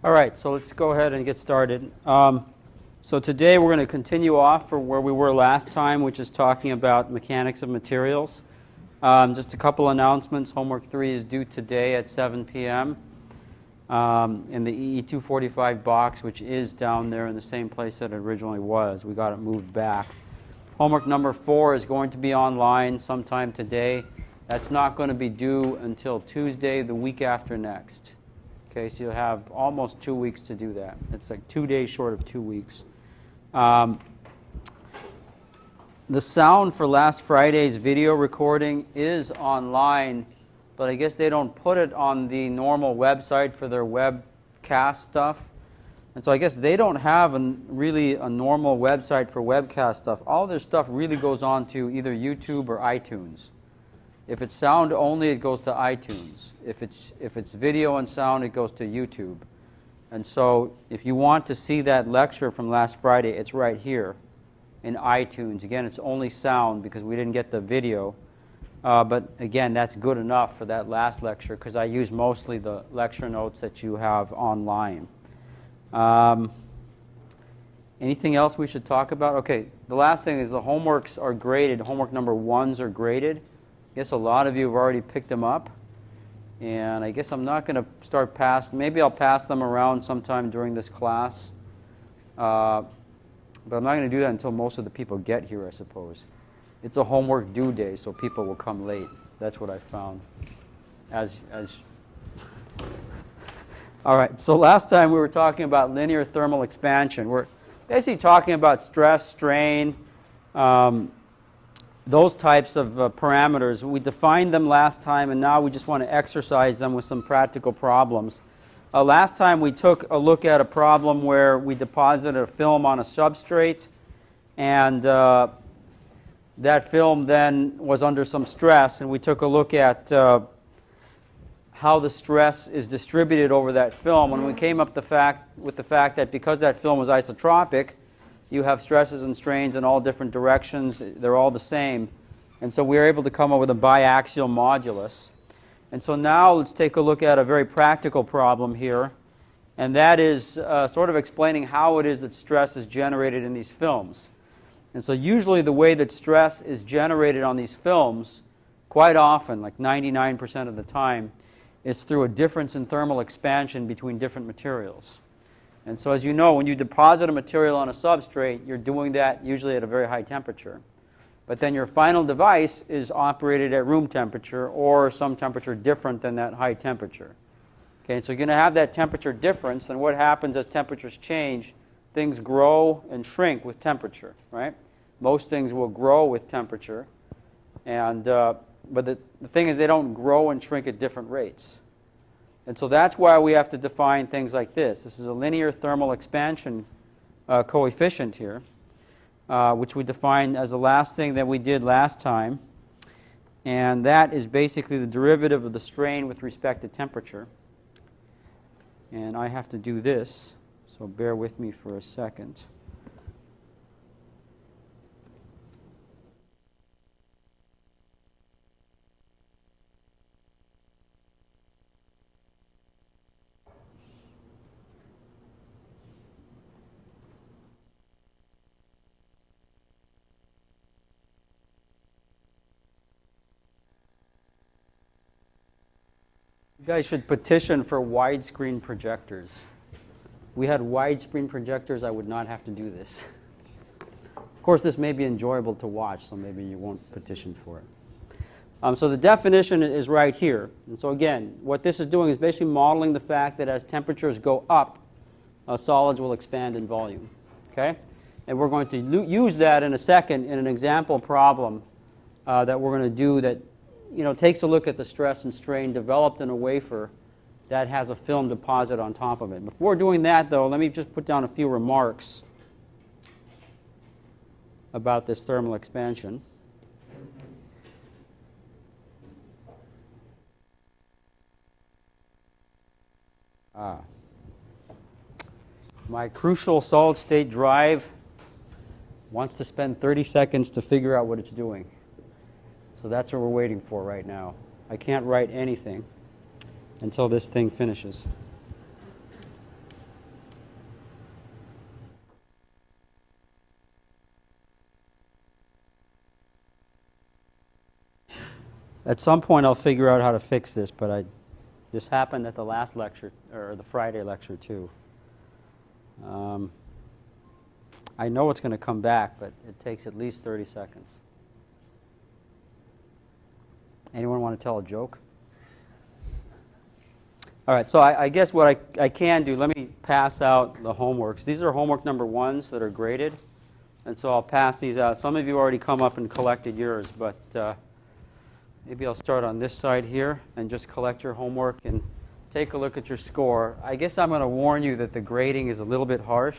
All right, so let's go ahead and get started. So today we're going to continue off for where we were last time, which is talking about mechanics of materials. Just a couple announcements. Homework 3 is due today at 7 p.m. In the C245 box, which is down there in the same place that it originally was. We got it moved back. Homework number 4 is going to be online sometime today. That's not going to be due until Tuesday, the week after next. Okay, so you'll have almost 2 weeks to do that. It's like 2 days short of 2 weeks. The sound for last Friday's video recording is online, but I guess they don't put it on the normal website for their webcast stuff. And so I guess they don't have really a normal website for webcast stuff. All their stuff really goes on to either YouTube or iTunes. If it's sound only, it goes to iTunes. If it's video and sound, it goes to YouTube. And so if you want to see that lecture from last Friday, it's right here in iTunes. Again, it's only sound because we didn't get the video. But again, that's good enough for that last lecture because I use mostly the lecture notes that you have online. Anything else we should talk about? Okay, the last thing is the homeworks are graded. Homework number 1s are graded. I guess a lot of you have already picked them up. And I guess I'm not going to start maybe I'll pass them around sometime during this class. But I'm not going to do that until most of the people get here, I suppose. It's a homework due day, so people will come late. That's what I found. All right, so last time we were talking about linear thermal expansion. We're basically talking about stress, strain, those types of parameters. We defined them last time, and now we just want to exercise them with some practical problems. Last time we took a look at a problem where we deposited a film on a substrate, and that film then was under some stress, and we took a look at how the stress is distributed over that film. And we came up with the fact that because that film was isotropic, you have stresses and strains in all different directions. They're all the same. And so we were able to come up with a biaxial modulus. And so now let's take a look at a very practical problem here. And that is sort of explaining how it is that stress is generated in these films. And so usually the way that stress is generated on these films, quite often, like 99% of the time, is through a difference in thermal expansion between different materials. And so as you know, when you deposit a material on a substrate, you're doing that usually at a very high temperature. But then your final device is operated at room temperature or some temperature different than that high temperature. Okay, so you're going to have that temperature difference, and what happens as temperatures change, things grow and shrink with temperature, right? Most things will grow with temperature, and but the thing is they don't grow and shrink at different rates. And so that's why we have to define things like this. This is a linear thermal expansion coefficient here, which we defined as the last thing that we did last time. And that is basically the derivative of the strain with respect to temperature. And I have to do this, so bear with me for a second. You guys should petition for widescreen projectors. We had widescreen projectors, I would not have to do this. Of course, this may be enjoyable to watch, so maybe you won't petition for it. So the definition is right here. And so again, what this is doing is basically modeling the fact that as temperatures go up, solids will expand in volume. Okay? And we're going to use that in a second in an example problem that we're going to do that takes a look at the stress and strain developed in a wafer that has a film deposit on top of it. Before doing that, though, let me just put down a few remarks about this thermal expansion. My crucial solid-state drive wants to spend 30 seconds to figure out what it's doing. So that's what we're waiting for right now. I can't write anything until this thing finishes. At some point I'll figure out how to fix this, but this happened at the last lecture, or the Friday lecture too. I know it's going to come back, but it takes at least 30 seconds. Anyone want to tell a joke? All right, so I guess what I can do, let me pass out the homeworks. These are homework number 1s that are graded, and so I'll pass these out. Some of you already come up and collected yours, but maybe I'll start on this side here and just collect your homework and take a look at your score. I guess I'm going to warn you that the grading is a little bit harsh.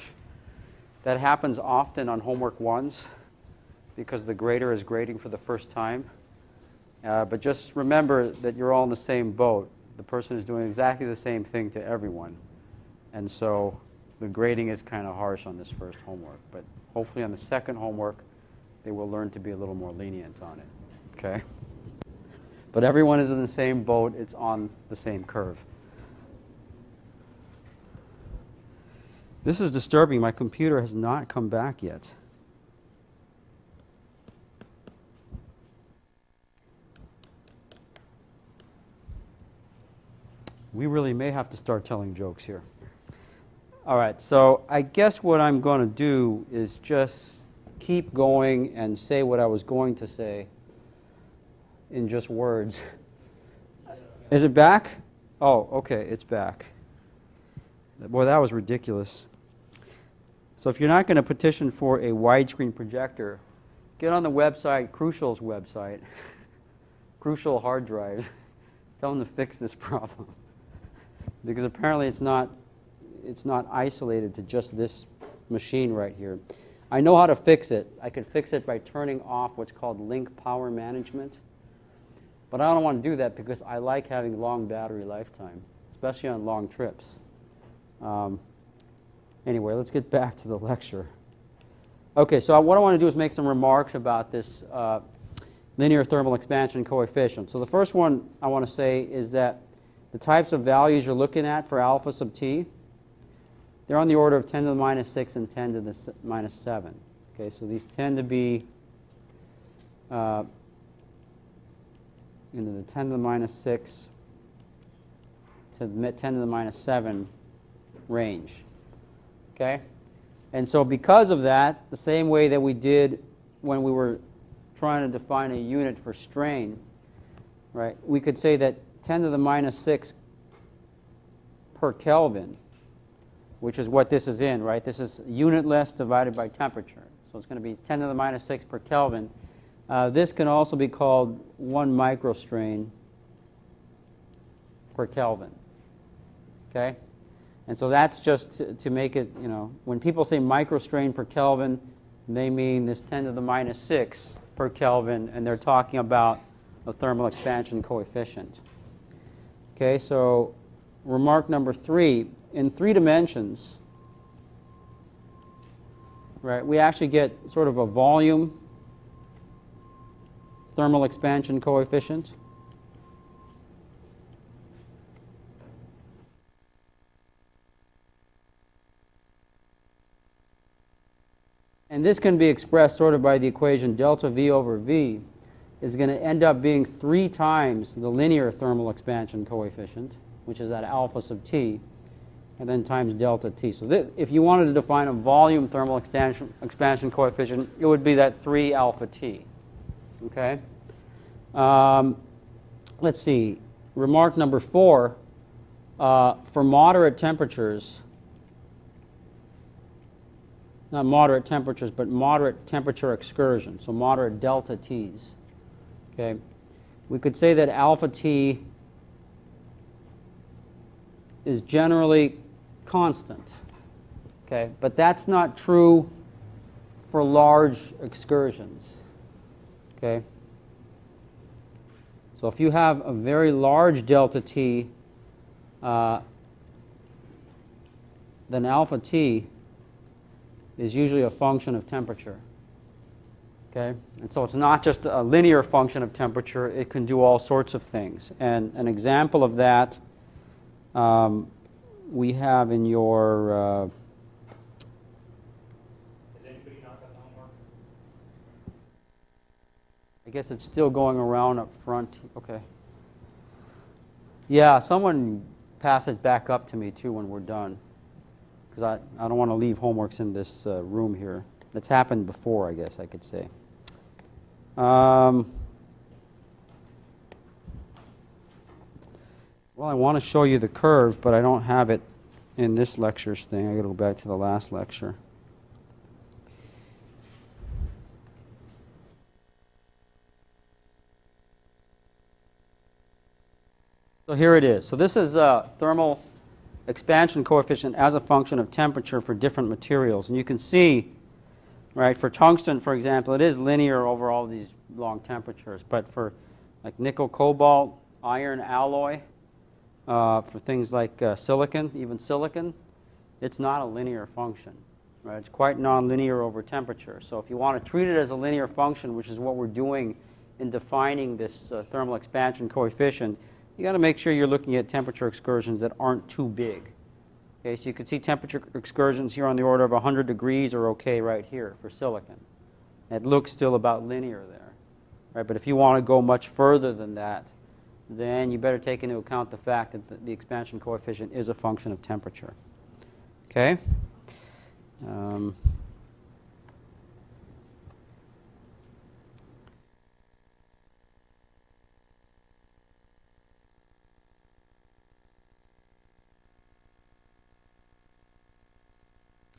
That happens often on homework 1s because the grader is grading for the first time. But just remember that you're all in the same boat. The person is doing exactly the same thing to everyone. And so the grading is kind of harsh on this first homework. But hopefully on the second homework, they will learn to be a little more lenient on it. Okay? But everyone is in the same boat. It's on the same curve. This is disturbing. My computer has not come back yet. We really may have to start telling jokes here. All right, so I guess what I'm going to do is just keep going and say what I was going to say in just words. Is it back? Oh, okay, it's back. Boy, that was ridiculous. So if you're not going to petition for a widescreen projector, get on the website, Crucial's website, Crucial hard drive. Tell them to fix this problem. Because apparently it's not isolated to just this machine right here. I know how to fix it. I could fix it by turning off what's called link power management. But I don't want to do that because I like having long battery lifetime, especially on long trips. Anyway, let's get back to the lecture. Okay, so what I want to do is make some remarks about this linear thermal expansion coefficient. So the first one I want to say is that the types of values you're looking at for alpha sub t, they're on the order of 10 to the minus 6 and 10 to the minus 7. Okay, so these tend to be into the 10 to the minus 6 to the 10 to the minus 7 range. Okay? And so because of that, the same way that we did when we were trying to define a unit for strain, right, we could say that 10 to the minus 6 per Kelvin, which is what this is in, right? This is unitless divided by temperature. So it's going to be 10 to the minus 6 per Kelvin. This can also be called 1 microstrain per Kelvin. Okay? And so that's just to make it, you know, when people say microstrain per Kelvin, they mean this 10 to the minus 6 per Kelvin, and they're talking about a thermal expansion coefficient. Okay, so remark number 3, in 3 dimensions, right, we actually get sort of a volume thermal expansion coefficient. And this can be expressed sort of by the equation delta V over V is going to end up being 3 times the linear thermal expansion coefficient, which is at alpha sub t, and then times delta t. So if you wanted to define a volume thermal expansion coefficient, it would be that 3 alpha t. Okay? Let's see. Remark number 4, for moderate temperatures, not moderate temperatures, but moderate temperature excursion, so moderate delta t's. Okay, we could say that alpha t is generally constant. Okay, but that's not true for large excursions. Okay, so if you have a very large delta t, then alpha t is usually a function of temperature. Okay? And so it's not just a linear function of temperature, it can do all sorts of things. And an example of that we have in your Has anybody not done the homework? I guess it's still going around up front. Okay. Yeah, someone pass it back up to me too when we're done, because I don't want to leave homeworks in this room here. That's happened before, I guess I could say. Well, I want to show you the curve, but I don't have it in this lecture's thing. I got to go back to the last lecture. So here it is. So this is thermal expansion coefficient as a function of temperature for different materials. And you can see, right, for tungsten, for example, it is linear over all these long temperatures. But for like nickel, cobalt, iron, alloy, for things like silicon, even silicon, it's not a linear function. Right? It's quite nonlinear over temperature. So if you want to treat it as a linear function, which is what we're doing in defining this thermal expansion coefficient, you got to make sure you're looking at temperature excursions that aren't too big. Okay, so you can see temperature excursions here on the order of 100 degrees are okay right here for silicon. It looks still about linear there. Right? But if you want to go much further than that, then you better take into account the fact that the expansion coefficient is a function of temperature. Okay?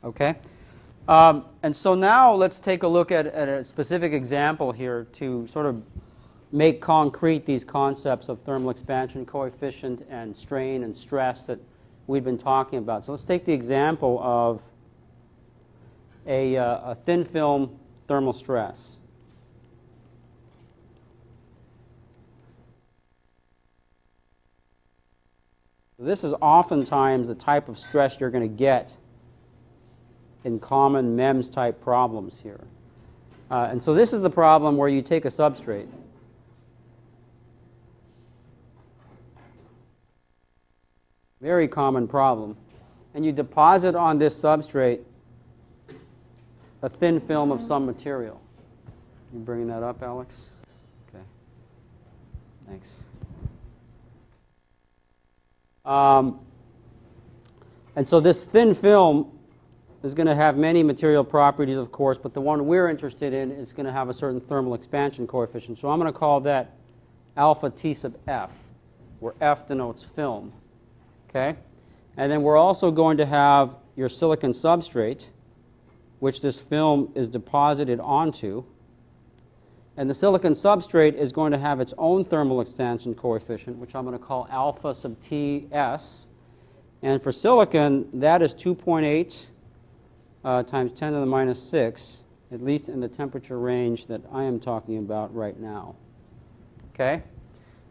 Okay? And so now let's take a look at a specific example here to sort of make concrete these concepts of thermal expansion coefficient and strain and stress that we've been talking about. So let's take the example of a thin film thermal stress. This is oftentimes the type of stress you're going to get in common MEMS type problems here. And so this is the problem where you take a substrate. Very common problem. And you deposit on this substrate a thin film of some material. You bringing that up, Alex? Okay. Thanks. And so this thin film is going to have many material properties, of course, but the one we're interested in is going to have a certain thermal expansion coefficient. So I'm going to call that alpha T sub F, where F denotes film. Okay? And then we're also going to have your silicon substrate, which this film is deposited onto. And the silicon substrate is going to have its own thermal expansion coefficient, which I'm going to call alpha sub Ts. And for silicon, that is 2.8 times 10 to the minus 6, at least in the temperature range that I am talking about right now. Okay?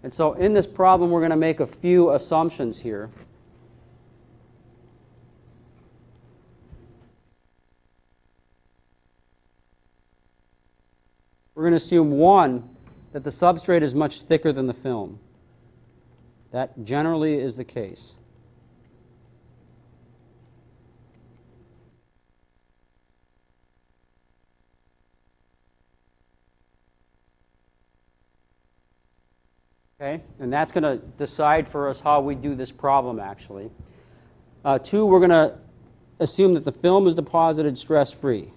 And so in this problem, we're going to make a few assumptions here. We're going to assume, one, that the substrate is much thicker than the film. That generally is the case. Okay, and that's going to decide for us how we do this problem, actually. Two, we're going to assume that the film is deposited stress-free.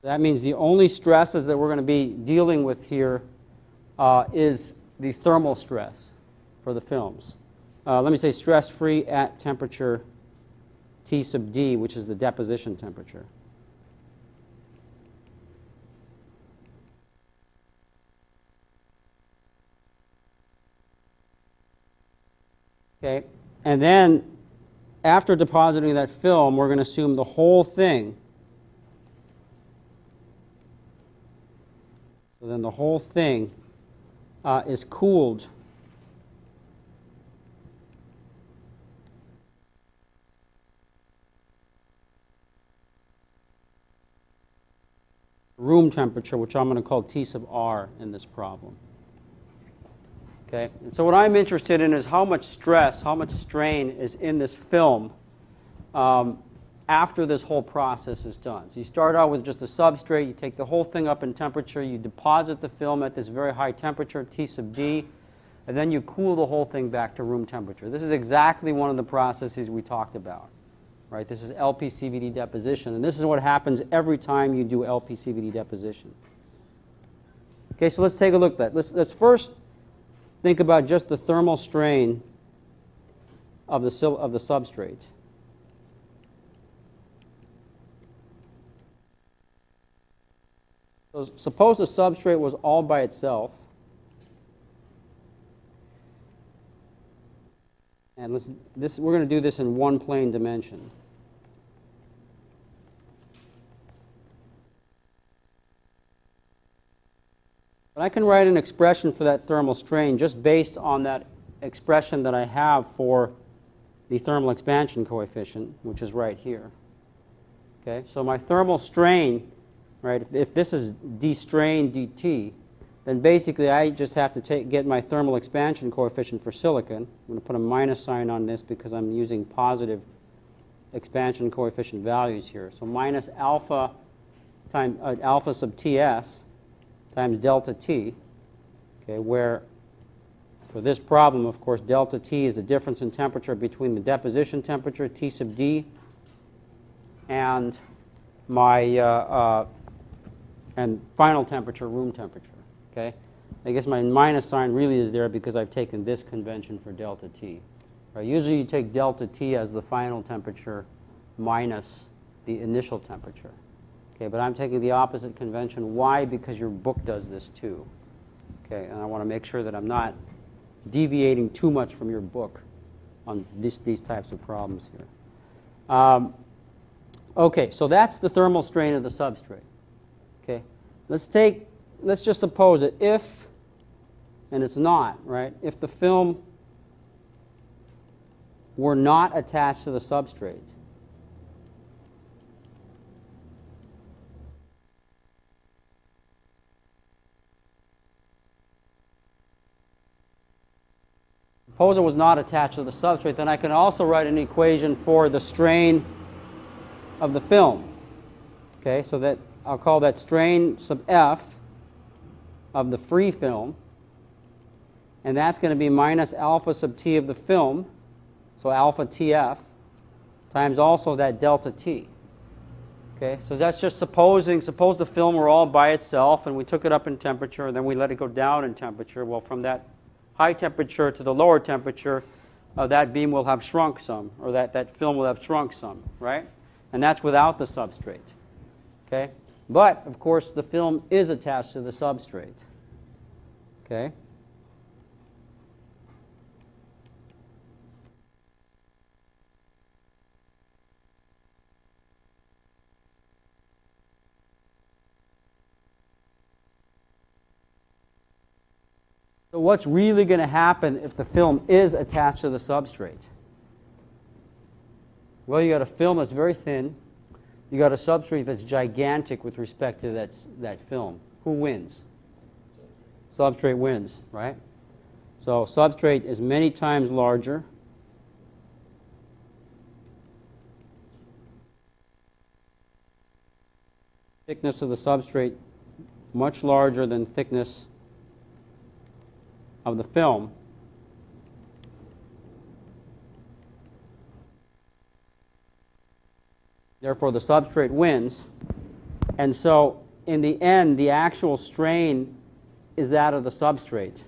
That means the only stresses that we're going to be dealing with here is the thermal stress for the films. Let me say stress-free at temperature T sub D, which is the deposition temperature. Okay, and then after depositing that film, we're going to assume the whole thing. So then the whole thing is cooled room temperature, which I'm going to call T sub R in this problem. Okay, and so what I'm interested in is how much stress, how much strain is in this film after this whole process is done. So you start out with just a substrate, you take the whole thing up in temperature, you deposit the film at this very high temperature, T sub D, and then you cool the whole thing back to room temperature. This is exactly one of the processes we talked about. Right? This is LPCVD deposition, and this is what happens every time you do LPCVD deposition. Okay, so let's take a look at that. Let's first think about just the thermal strain of the substrate. So suppose the substrate was all by itself. And we're going to do this in one plane dimension. But I can write an expression for that thermal strain just based on that expression that I have for the thermal expansion coefficient, which is right here. Okay, so my thermal strain, right, if this is d strain dt, then basically I just have to get my thermal expansion coefficient for silicon. I'm going to put a minus sign on this because I'm using positive expansion coefficient values here. So minus alpha times alpha sub ts times delta t, okay, where for this problem, of course, delta t is the difference in temperature between the deposition temperature, T sub d, and my and final temperature, room temperature. Okay, I guess my minus sign really is there because I've taken this convention for delta t. Right? Usually you take delta t as the final temperature minus the initial temperature. Okay, but I'm taking the opposite convention. Why? Because your book does this too. Okay, and I want to make sure that I'm not deviating too much from your book on these types of problems here. Okay, so that's the thermal strain of the substrate. Okay, let's just suppose it if, and it's not, right? If the film were not attached to the substrate, suppose it was not attached to the substrate, then I can also write an equation for the strain of the film. Okay, so that I'll call that strain sub f of the free film, and that's going to be minus alpha sub t of the film, so alpha tf, times also that delta t. Okay, so that's just suppose the film were all by itself and we took it up in temperature and then we let it go down in temperature. Well, from that high temperature to the lower temperature, that beam will have shrunk some, or that film will have shrunk some, right? And that's without the substrate. Okay? But, of course, the film is attached to the substrate. Okay? So what's really going to happen if the film is attached to the substrate? Well, you got a film that's very thin. You got a substrate that's gigantic with respect to that film. Who wins? Substrate wins, right? So substrate is many times larger. Thickness of the substrate much larger than thickness of the film. Therefore, the substrate wins. And so, in the end, the actual strain is that of the substrate.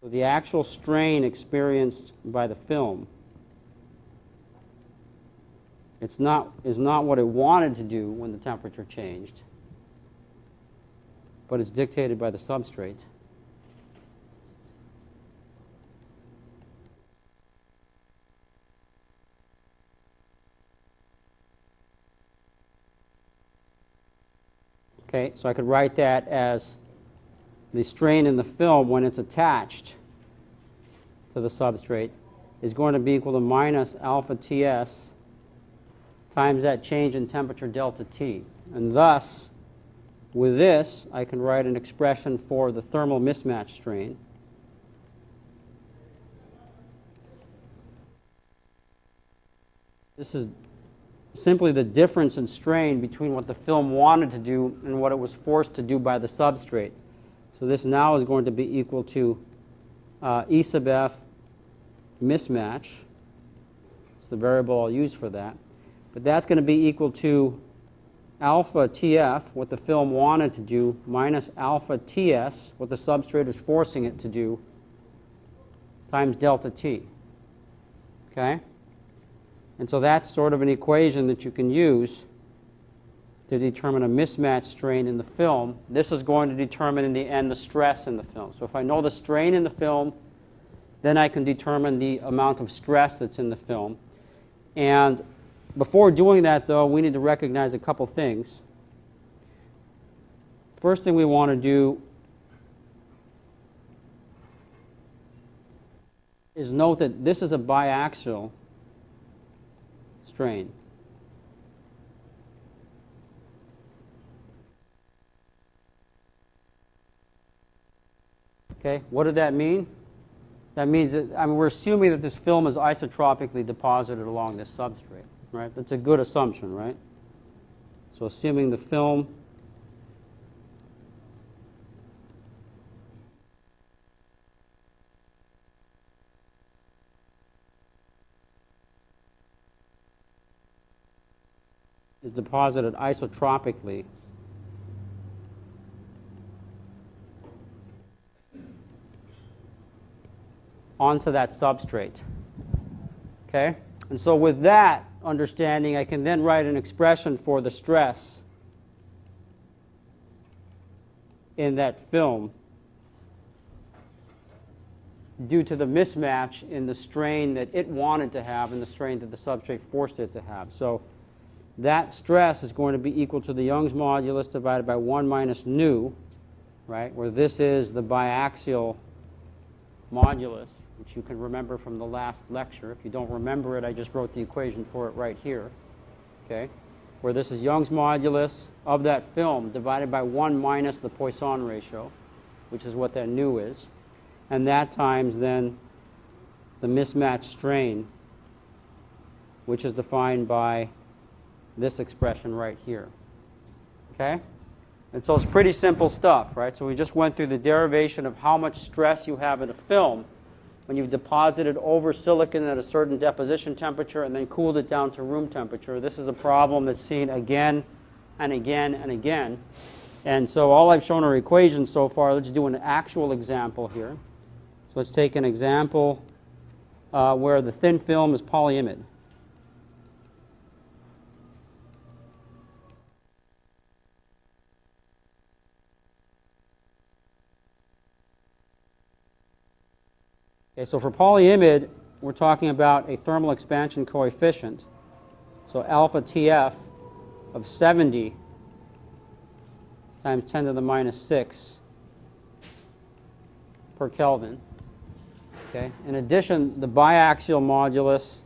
So the actual strain experienced by the film is not what it wanted to do when the temperature changed, but it's dictated by the substrate. Okay, so I could write that as the strain in the film when it's attached to the substrate is going to be equal to minus alpha Ts times that change in temperature delta T. And thus, with this, I can write an expression for the thermal mismatch strain. This is simply the difference in strain between what the film wanted to do and what it was forced to do by the substrate. So this now is going to be equal to E sub f mismatch. It's the variable I'll use for that. But that's going to be equal to alpha TF, what the film wanted to do, minus alpha TS, what the substrate is forcing it to do, times delta T. Okay? And so that's sort of an equation that you can use to determine a mismatch strain in the film. This is going to determine in the end the stress in the film. So if I know the strain in the film, then I can determine the amount of stress that's in the film. And before doing that, though, we need to recognize a couple things. First thing we want to do is note that this is a biaxial strain. Okay, what did that mean? That means that, we're assuming that this film is isotropically deposited along this substrate, right? That's a good assumption, right? So assuming the film is deposited isotropically onto that substrate. Okay? And so with that understanding, I can then write an expression for the stress in that film due to the mismatch in the strain that it wanted to have and the strain that the substrate forced it to have. So that stress is going to be equal to the Young's modulus divided by 1 minus nu, right, where this is the biaxial modulus, which you can remember from the last lecture. If you don't remember it, I just wrote the equation for it right here, okay, where this is Young's modulus of that film divided by 1 minus the Poisson ratio, which is what that nu is, and that times then the mismatch strain, which is defined by this expression right here. Okay? And so it's pretty simple stuff, right? So we just went through the derivation of how much stress you have in a film when you've deposited over silicon at a certain deposition temperature and then cooled it down to room temperature. This is a problem that's seen again and again and again. And so all I've shown are equations so far. Let's do an actual example here. So let's take an example where the thin film is polyimide. Okay, so for polyimide, we're talking about a thermal expansion coefficient. So alpha TF of 70 times 10 to the minus 6 per Kelvin. Okay. In addition, the biaxial modulus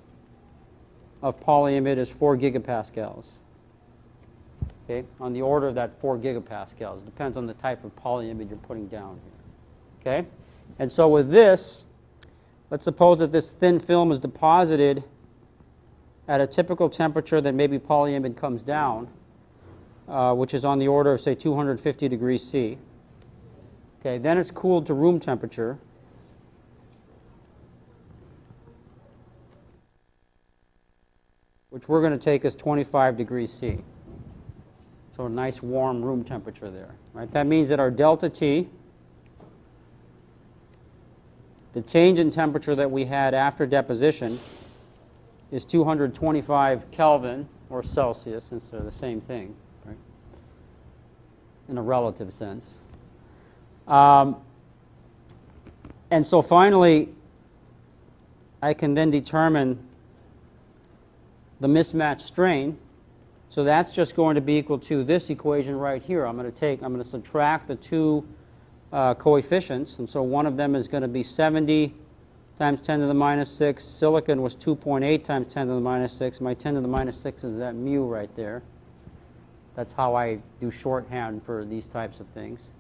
of polyimide is 4 gigapascals. Okay, on the order of that 4 gigapascals. It depends on the type of polyimide you're putting down here. Okay, and so with this, let's suppose that this thin film is deposited at a typical temperature that maybe polyimide comes down, which is on the order of, say, 250 degrees C. Okay, then it's cooled to room temperature. Which we're going to take as 25 degrees C. So a nice warm room temperature there. Right? That means that our delta T, the change in temperature that we had after deposition, is 225 Kelvin or Celsius, since they're the same thing, right? In a relative sense. And so finally, I can then determine the mismatch strain. So that's just going to be equal to this equation right here. I'm going to subtract the two coefficients, and so one of them is going to be 70 times 10 to the minus 6. Silicon was 2.8 times 10 to the minus 6. My 10 to the minus 6 is that mu right there. That's how I do shorthand for these types of things.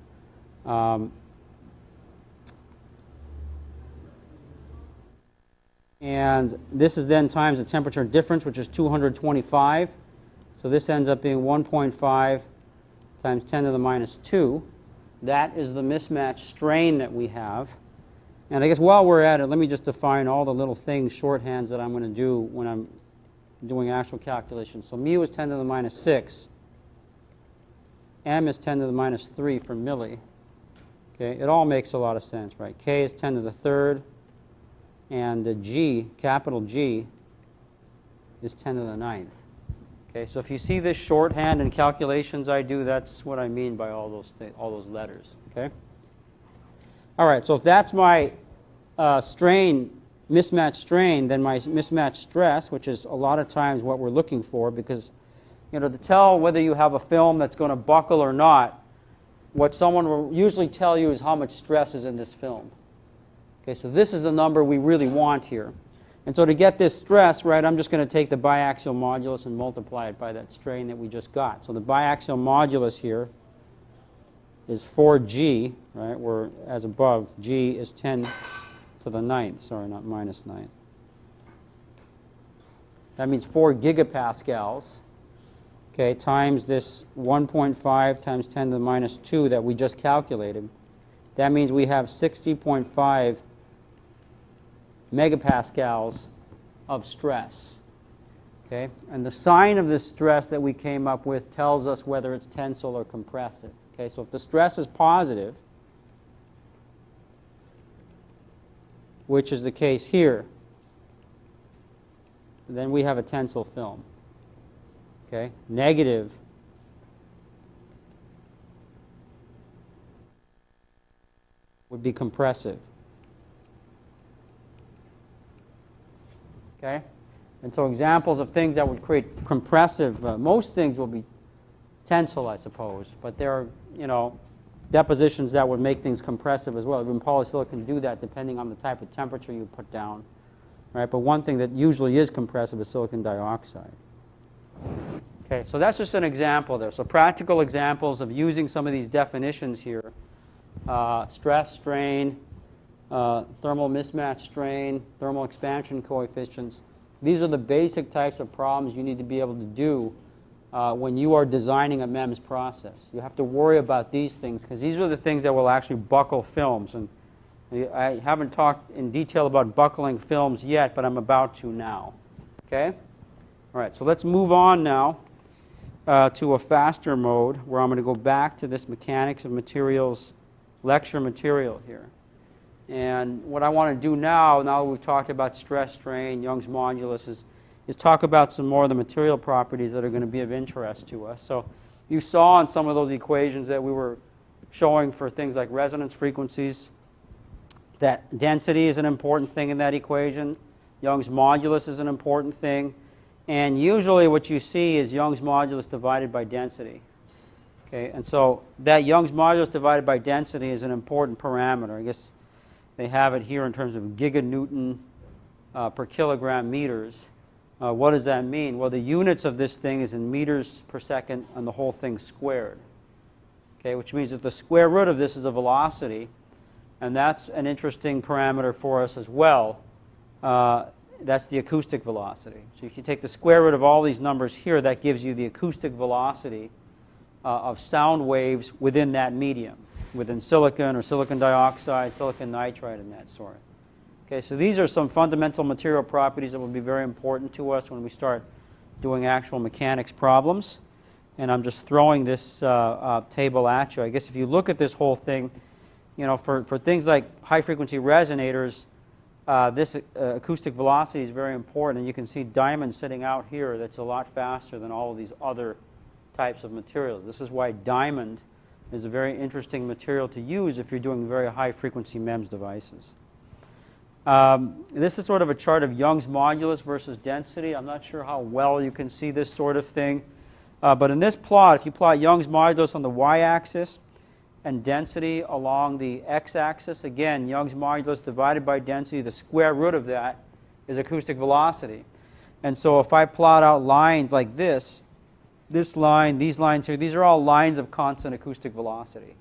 And this is then times the temperature difference, which is 225. So this ends up being 1.5 times 10 to the minus 2. That is the mismatch strain that we have. And I guess while we're at it, let me just define all the little things, shorthands, that I'm going to do when I'm doing actual calculations. So mu is 10 to the minus 6. M is 10 to the minus 3 for milli. Okay, it all makes a lot of sense, right? K is 10 to the third. And the G, capital G, is 10 to the ninth. Okay, so if you see this shorthand in calculations I do, that's what I mean by all those letters. Okay. All right. So if that's my mismatch strain, then my mismatch stress, which is a lot of times what we're looking for, because to tell whether you have a film that's going to buckle or not, what someone will usually tell you is how much stress is in this film. Okay, so this is the number we really want here. And so to get this stress, right, I'm just going to take the biaxial modulus and multiply it by that strain that we just got. So the biaxial modulus here is 4G, right, where as above, G is 10 to the ninth. Sorry, not minus 9. That means 4 gigapascals, okay, times this 1.5 times 10 to the minus 2 that we just calculated. That means we have 60.5 megapascals of stress. Okay? And the sign of this stress that we came up with tells us whether it's tensile or compressive. Okay? So if the stress is positive, which is the case here, then we have a tensile film. Okay? Negative would be compressive. Okay? And so examples of things that would create compressive, most things will be tensile, I suppose, but there are, depositions that would make things compressive as well. Even polysilicon can do that depending on the type of temperature you put down. Right? But one thing that usually is compressive is silicon dioxide. Okay, so that's just an example there. So practical examples of using some of these definitions here. Stress, strain, thermal mismatch strain, thermal expansion coefficients. These are the basic types of problems you need to be able to do when you are designing a MEMS process. You have to worry about these things because these are the things that will actually buckle films. And I haven't talked in detail about buckling films yet, but I'm about to now. Okay? All right, so let's move on now to a faster mode where I'm going to go back to this mechanics of materials lecture material here. And what I want to do now that we've talked about stress, strain, Young's modulus, is talk about some more of the material properties that are going to be of interest to us. So you saw in some of those equations that we were showing for things like resonance frequencies that density is an important thing in that equation. Young's modulus is an important thing. And usually what you see is Young's modulus divided by density. Okay, and so that Young's modulus divided by density is an important parameter. I guess they have it here in terms of giganewton per kilogram meters. What does that mean? Well, the units of this thing is in meters per second and the whole thing squared. Okay, which means that the square root of this is a velocity, and that's an interesting parameter for us as well. That's the acoustic velocity. So if you take the square root of all these numbers here, that gives you the acoustic velocity of sound waves within that medium, within silicon or silicon dioxide, silicon nitride, and that sort. Okay, so these are some fundamental material properties that will be very important to us when we start doing actual mechanics problems. And I'm just throwing this table at you. I guess if you look at this whole thing, for things like high-frequency resonators, this acoustic velocity is very important. And you can see diamond sitting out here that's a lot faster than all of these other types of materials. This is why diamond is a very interesting material to use if you're doing very high-frequency MEMS devices. This is sort of a chart of Young's modulus versus density. I'm not sure how well you can see this sort of thing. But in this plot, if you plot Young's modulus on the y-axis and density along the x-axis, again, Young's modulus divided by density, the square root of that is acoustic velocity. And so if I plot out lines like this line, these lines here, these are all lines of constant acoustic velocity.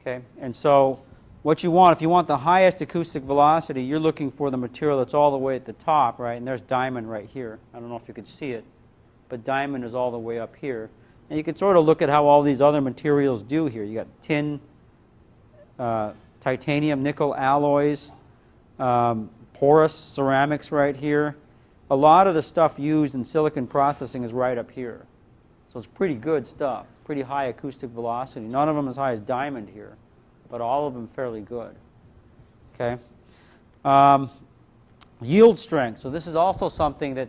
Okay? And so what you want, if you want the highest acoustic velocity, you're looking for the material that's all the way at the top, right? And there's diamond right here. I don't know if you could see it, but diamond is all the way up here. And you can sort of look at how all these other materials do here. You got tin, titanium, nickel alloys, porous ceramics right here. A lot of the stuff used in silicon processing is right up here. So it's pretty good stuff, pretty high acoustic velocity. None of them as high as diamond here, but all of them fairly good. Okay. Yield strength. So this is also something that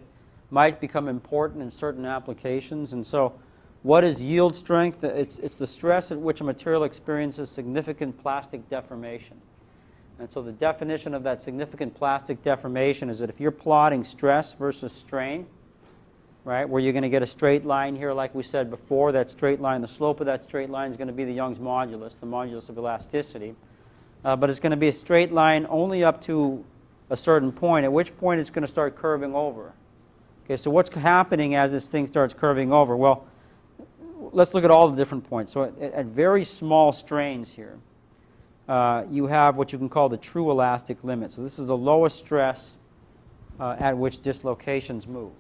might become important in certain applications. And so what is yield strength? It's the stress at which a material experiences significant plastic deformation. And so the definition of that significant plastic deformation is that if you're plotting stress versus strain, right, where you're going to get a straight line here, like we said before, that straight line, the slope of that straight line is going to be the Young's modulus, the modulus of elasticity. But it's going to be a straight line only up to a certain point, at which point it's going to start curving over. Okay, so what's happening as this thing starts curving over? Well, let's look at all the different points. So at very small strains here, you have what you can call the true elastic limit. So this is the lowest stress at which dislocations move.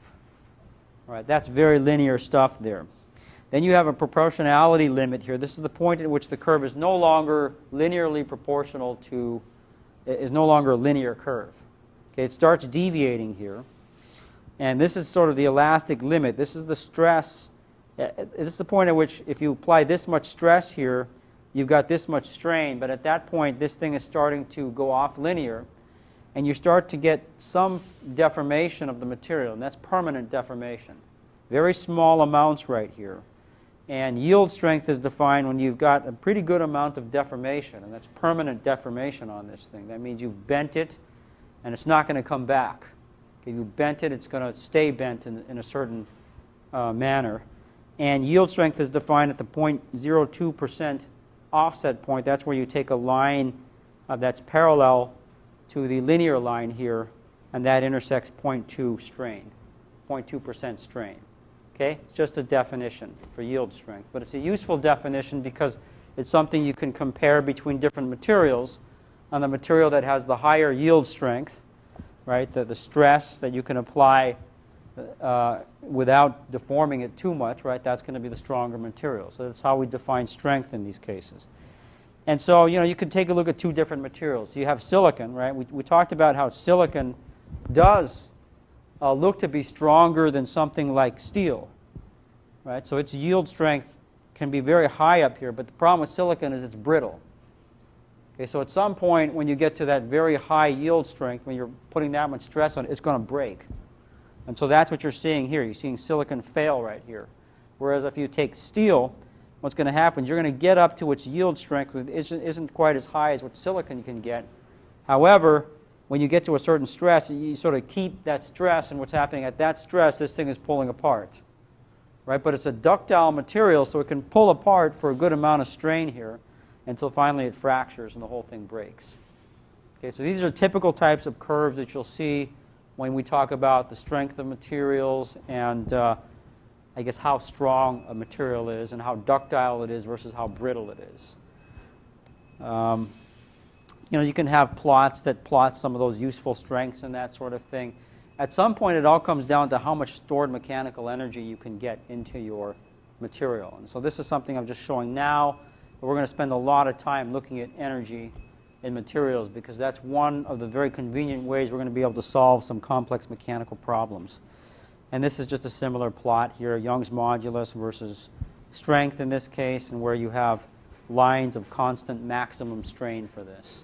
All right, that's very linear stuff there. Then you have a proportionality limit here. This is the point at which the curve is no longer linearly proportional to, is no longer a linear curve. Okay, it starts deviating here. And this is sort of the elastic limit. This is the stress. This is the point at which if you apply this much stress here, you've got this much strain. But at that point, this thing is starting to go off linear. And you start to get some deformation of the material. And that's permanent deformation. Very small amounts right here. And yield strength is defined when you've got a pretty good amount of deformation. And that's permanent deformation on this thing. That means you've bent it, and it's not going to come back. If you bent it, it's going to stay bent in a certain manner. And yield strength is defined at the 0.02% offset point. That's where you take a line that's parallel to the linear line here, and that intersects 0.2 strain, 0.2% strain. Okay? It's just a definition for yield strength. But it's a useful definition because it's something you can compare between different materials. On the material that has the higher yield strength, right, the stress that you can apply without deforming it too much, right, that's going to be the stronger material. So that's how we define strength in these cases. And so, you know, you can take a look at two different materials. You have silicon, right? We talked about how silicon does look to be stronger than something like steel, right? So its yield strength can be very high up here, but the problem with silicon is it's brittle. Okay, so at some point when you get to that very high yield strength, when you're putting that much stress on it, it's going to break. And so that's what you're seeing here. You're seeing silicon fail right here. Whereas if you take steel, what's going to happen is you're going to get up to its yield strength, which isn't quite as high as what silicon can get. However, when you get to a certain stress, you sort of keep that stress, and what's happening at that stress, this thing is pulling apart. Right? But it's a ductile material, so it can pull apart for a good amount of strain here until finally it fractures and the whole thing breaks. Okay, so these are typical types of curves that you'll see when we talk about the strength of materials and I guess how strong a material is and how ductile it is versus how brittle it is. You know, you can have plots that plot some of those useful strengths and that sort of thing. At some point, it all comes down to how much stored mechanical energy you can get into your material. And so this is something I'm just showing now, but we're going to spend a lot of time looking at energy in materials because that's one of the very convenient ways we're going to be able to solve some complex mechanical problems. And this is just a similar plot here, Young's modulus versus strength in this case, and where you have lines of constant maximum strain for this.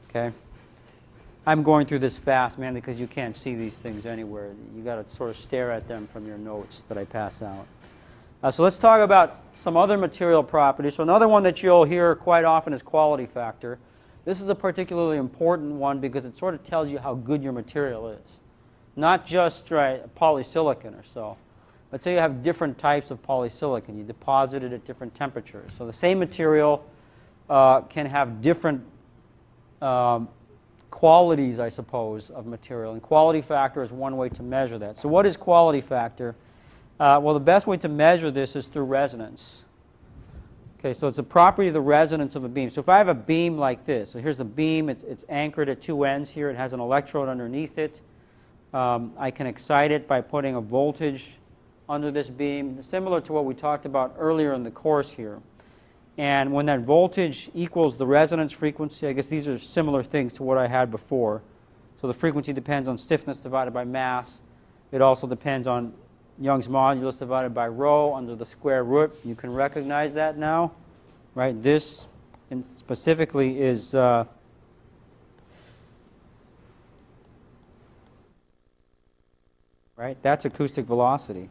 Okay? I'm going through this fast, man, because you can't see these things anywhere. You got to sort of stare at them from your notes that I pass out. So let's talk about some other material properties. So another one that you'll hear quite often is quality factor. This is a particularly important one because it sort of tells you how good your material is. Not just polysilicon or so. Let's say you have different types of polysilicon. You deposit it at different temperatures. So the same material can have different qualities, I suppose, of material. And quality factor is one way to measure that. So what is quality factor? Well, the best way to measure this is through resonance. Okay, so it's a property of the resonance of a beam. So if I have a beam like this, so here's a beam, it's anchored at two ends here, it has an electrode underneath it. I can excite it by putting a voltage under this beam, similar to what we talked about earlier in the course here. And when that voltage equals the resonance frequency, I guess these are similar things to what I had before. So the frequency depends on stiffness divided by mass. It also depends on Young's modulus divided by rho under the square root. You can recognize that now, right? This specifically is right? That's acoustic velocity.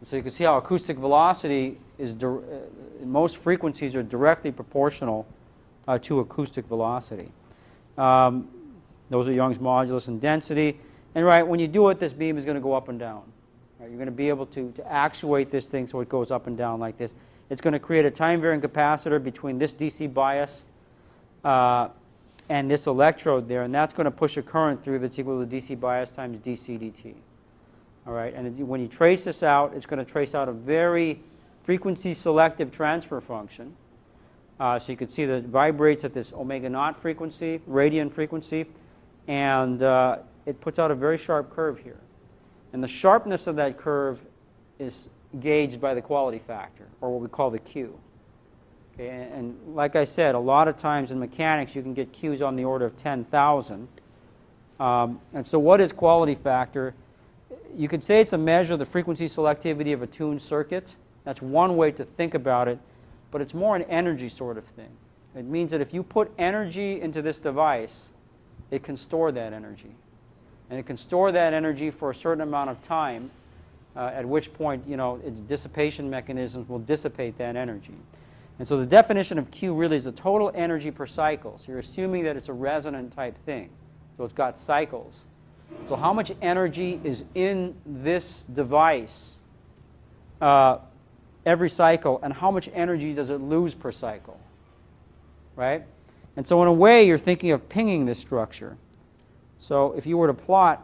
So you can see how acoustic velocity is, most frequencies are directly proportional to acoustic velocity. Those are Young's modulus and density. And right, when you do it, this beam is going to go up and down. Right? You're going to be able to actuate this thing so it goes up and down like this. It's going to create a time-varying capacitor between this DC bias and this electrode there, and that's going to push a current through that's equal to DC bias times DC dt. All right, and when you trace this out, it's going to trace out a very frequency selective transfer function. So you can see that it vibrates at this omega naught frequency, radian frequency, and it puts out a very sharp curve here. And the sharpness of that curve is gauged by the quality factor, or what we call the Q. Okay, and like I said, a lot of times in mechanics you can get Qs on the order of 10,000. And so what is quality factor? You could say it's a measure of the frequency selectivity of a tuned circuit. That's one way to think about it, but it's more an energy sort of thing. It means that if you put energy into this device, it can store that energy. And it can store that energy for a certain amount of time, at which point, its dissipation mechanisms will dissipate that energy. And so the definition of Q really is the total energy per cycle. So you're assuming that it's a resonant type thing. So it's got cycles. So how much energy is in this device every cycle, and how much energy does it lose per cycle? Right? And so in a way, you're thinking of pinging this structure. So if you were to plot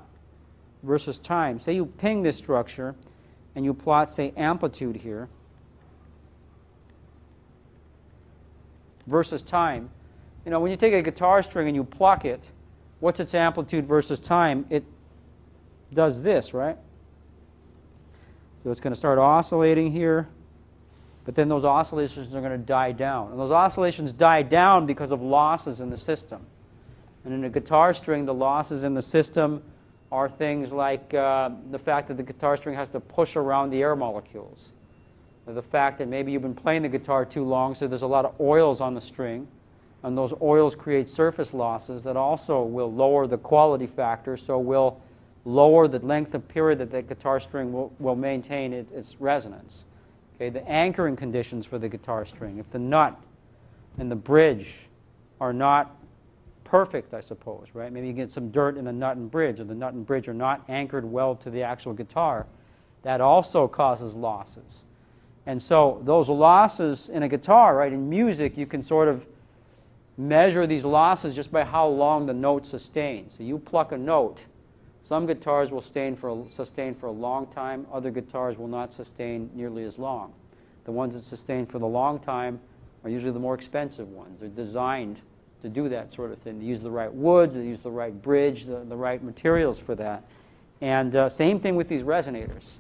versus time, say you ping this structure, and you plot, say, amplitude here, versus time. When you take a guitar string and you pluck it, what's its amplitude versus time? It does this, right? So it's going to start oscillating here, but then those oscillations are going to die down. And those oscillations die down because of losses in the system. And in a guitar string, the losses in the system are things like the fact that the guitar string has to push around the air molecules. Or the fact that maybe you've been playing the guitar too long, so there's a lot of oils on the string. And those oils create surface losses that also will lower the quality factor, so will lower the length of period that the guitar string will maintain its resonance. Okay, the anchoring conditions for the guitar string, if the nut and the bridge are not perfect, I suppose, right? Maybe you get some dirt in the nut and bridge, or the nut and bridge are not anchored well to the actual guitar, that also causes losses. And so those losses in a guitar, right, in music, you can sort of measure these losses just by how long the note sustains. So you pluck a note. Some guitars will sustain for a long time. Other guitars will not sustain nearly as long. The ones that sustain for the long time are usually the more expensive ones. They're designed to do that sort of thing. They use the right woods, they use the right bridge, the right materials for that. And same thing with these resonators.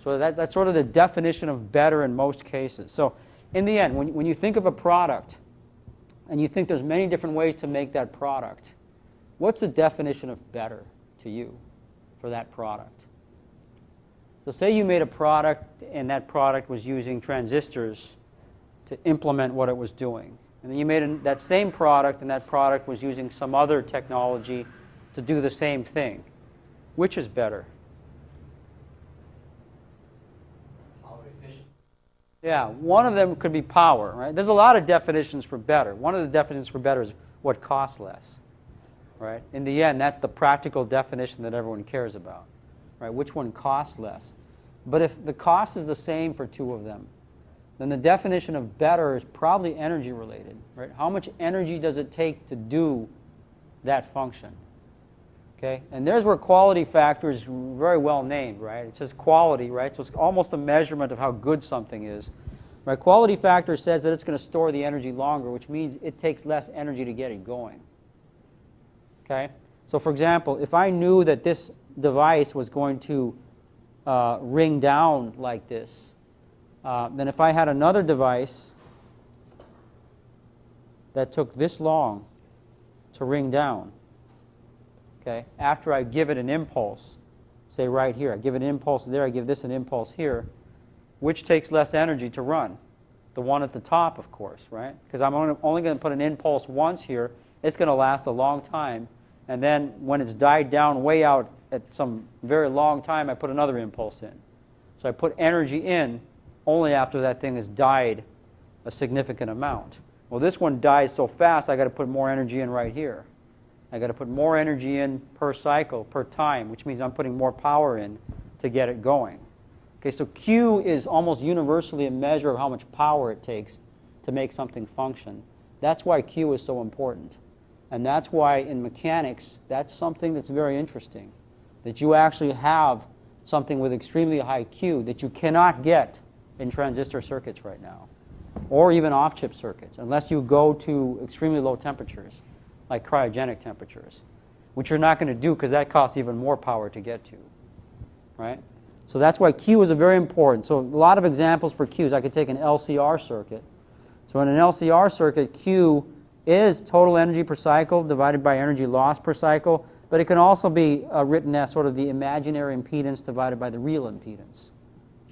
So that's sort of the definition of better in most cases. So in the end, when you think of a product, and you think there's many different ways to make that product, what's the definition of better to you for that product? So say you made a product, and that product was using transistors to implement what it was doing. And then you made that same product, and that product was using some other technology to do the same thing. Which is better? Power efficiency. Yeah, one of them could be power, right? There's a lot of definitions for better. One of the definitions for better is what costs less, right? In the end, that's the practical definition that everyone cares about, right? Which one costs less? But if the cost is the same for two of them, then the definition of better is probably energy related, right? How much energy does it take to do that function? Okay? And there's where quality factor is very well named, right? It's just quality, right? So it's almost a measurement of how good something is. Right? Quality factor says that it's going to store the energy longer, which means it takes less energy to get it going. Okay? So for example, if I knew that this device was going to ring down like this, then if I had another device that took this long to ring down, okay, after I give it an impulse, say right here, I give it an impulse there, I give this an impulse here, which takes less energy to run? The one at the top, of course, right? Because I'm only going to put an impulse once here. It's going to last a long time. And then when it's died down way out at some very long time, I put another impulse in. So I put energy in only after that thing has died a significant amount. Well, this one dies so fast, I got to put more energy in right here. I got to put more energy in per cycle, per time, which means I'm putting more power in to get it going. Okay, so Q is almost universally a measure of how much power it takes to make something function. That's why Q is so important. And that's why in mechanics, that's something that's very interesting, that you actually have something with extremely high Q that you cannot get in transistor circuits right now, or even off-chip circuits, unless you go to extremely low temperatures, like cryogenic temperatures, which you're not going to do because that costs even more power to get to, right? So that's why Q is a very important. So a lot of examples for Qs. I could take an LCR circuit. So in an LCR circuit, Q is total energy per cycle divided by energy loss per cycle, but it can also be written as sort of the imaginary impedance divided by the real impedance.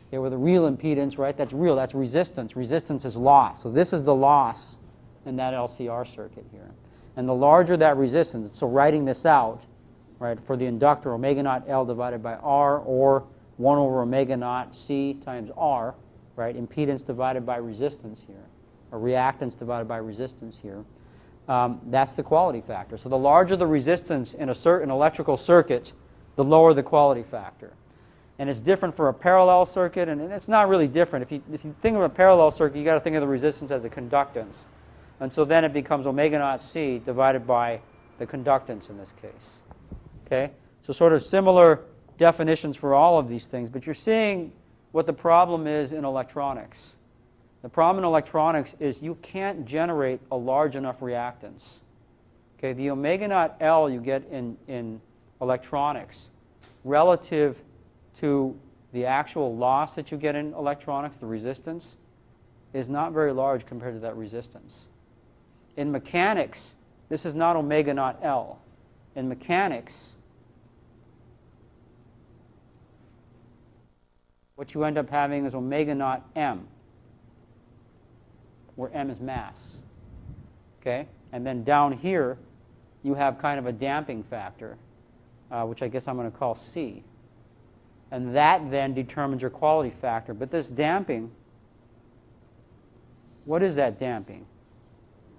Okay, where the real impedance, right, that's real, that's resistance. Resistance is loss. So this is the loss in that LCR circuit here. And the larger that resistance, so writing this out, right, for the inductor, omega naught L divided by R, or 1 over omega naught C times R, right, impedance divided by resistance here, or reactance divided by resistance here. That's the quality factor. So the larger the resistance in an electrical circuit, the lower the quality factor. And it's different for a parallel circuit, and it's not really different. If you think of a parallel circuit, you've got to think of the resistance as a conductance. And so then it becomes omega naught C divided by the conductance in this case. Okay? So sort of similar definitions for all of these things, but you're seeing what the problem is in electronics. The problem in electronics is you can't generate a large enough reactance. Okay, the omega naught L you get in electronics relative to the actual loss that you get in electronics, the resistance, is not very large compared to that resistance. In mechanics, this is not omega naught L. In mechanics, what you end up having is omega naught M, where M is mass. Okay? And then down here, you have kind of a damping factor, which I guess I'm going to call C. And that then determines your quality factor. But this damping, what is that damping?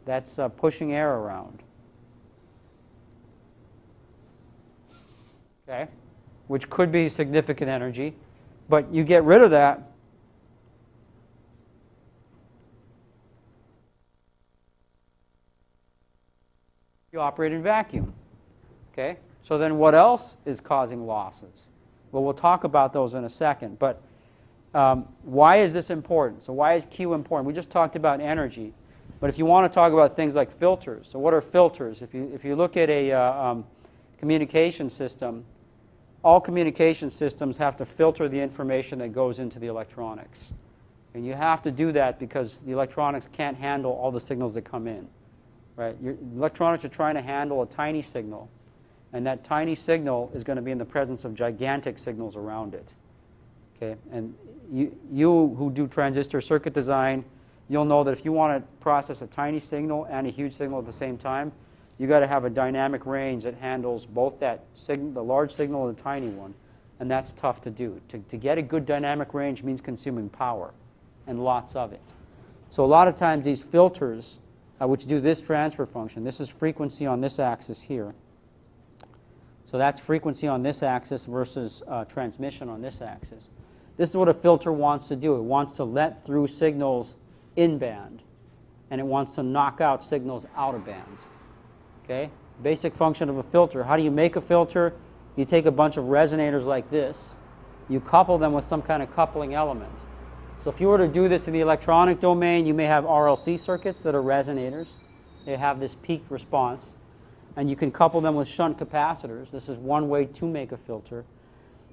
That's pushing air around. Okay? Which could be significant energy. But you get rid of that, you operate in vacuum. Okay? So then what else is causing losses? Well, we'll talk about those in a second. But why is this important? So why is Q important? We just talked about energy. But if you want to talk about things like filters, so what are filters? If you look at a communication system, all communication systems have to filter the information that goes into the electronics. And you have to do that because the electronics can't handle all the signals that come in. Right? Your electronics are trying to handle a tiny signal. And that tiny signal is going to be in the presence of gigantic signals around it. Okay? And you who do transistor circuit design, you'll know that if you want to process a tiny signal and a huge signal at the same time, you've got to have a dynamic range that handles both that signal, the large signal and the tiny one. And that's tough to do. To get a good dynamic range means consuming power, and lots of it. So a lot of times these filters, which do this transfer function, this is frequency on this axis here. So that's frequency on this axis versus transmission on this axis. This is what a filter wants to do. It wants to let through signals in band, and it wants to knock out signals out of band. Okay? Basic function of a filter. How do you make a filter? You take a bunch of resonators like this. You couple them with some kind of coupling element. So if you were to do this in the electronic domain, you may have RLC circuits that are resonators. They have this peak response. And you can couple them with shunt capacitors. This is one way to make a filter.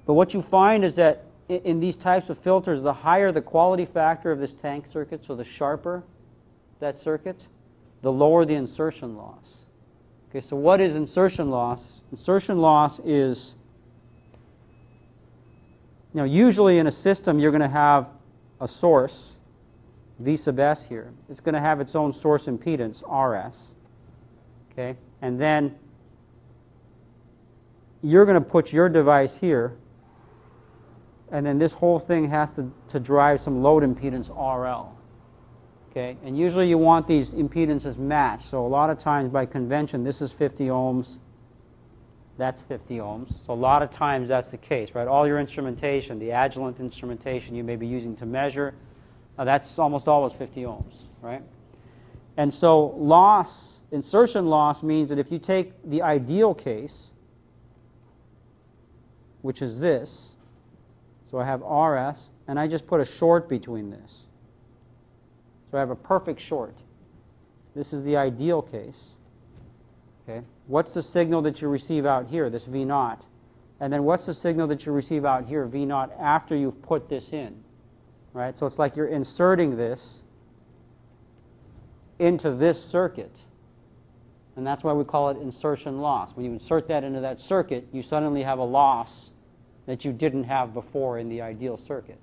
But what you find is that in these types of filters, the higher the quality factor of this tank circuit, so the sharper that circuit, the lower the insertion loss. Okay, so what is insertion loss? Insertion loss is, usually in a system you're going to have a source, V sub S here. It's going to have its own source impedance, RS. Okay, and then you're going to put your device here, and then this whole thing has to drive some load impedance, RL. Okay, and usually you want these impedances matched. So a lot of times by convention, this is 50 ohms, that's 50 ohms. So a lot of times that's the case, right? All your instrumentation, the adjuvant instrumentation you may be using to measure, that's almost always 50 ohms, right? And so loss, insertion loss means that if you take the ideal case, which is this, so I have RS, and I just put a short between this. So I have a perfect short. This is the ideal case. Okay. What's the signal that you receive out here, this V naught? And then what's the signal that you receive out here, V naught, after you've put this in? Right? So it's like you're inserting this into this circuit. And that's why we call it insertion loss. When you insert that into that circuit, you suddenly have a loss that you didn't have before in the ideal circuit.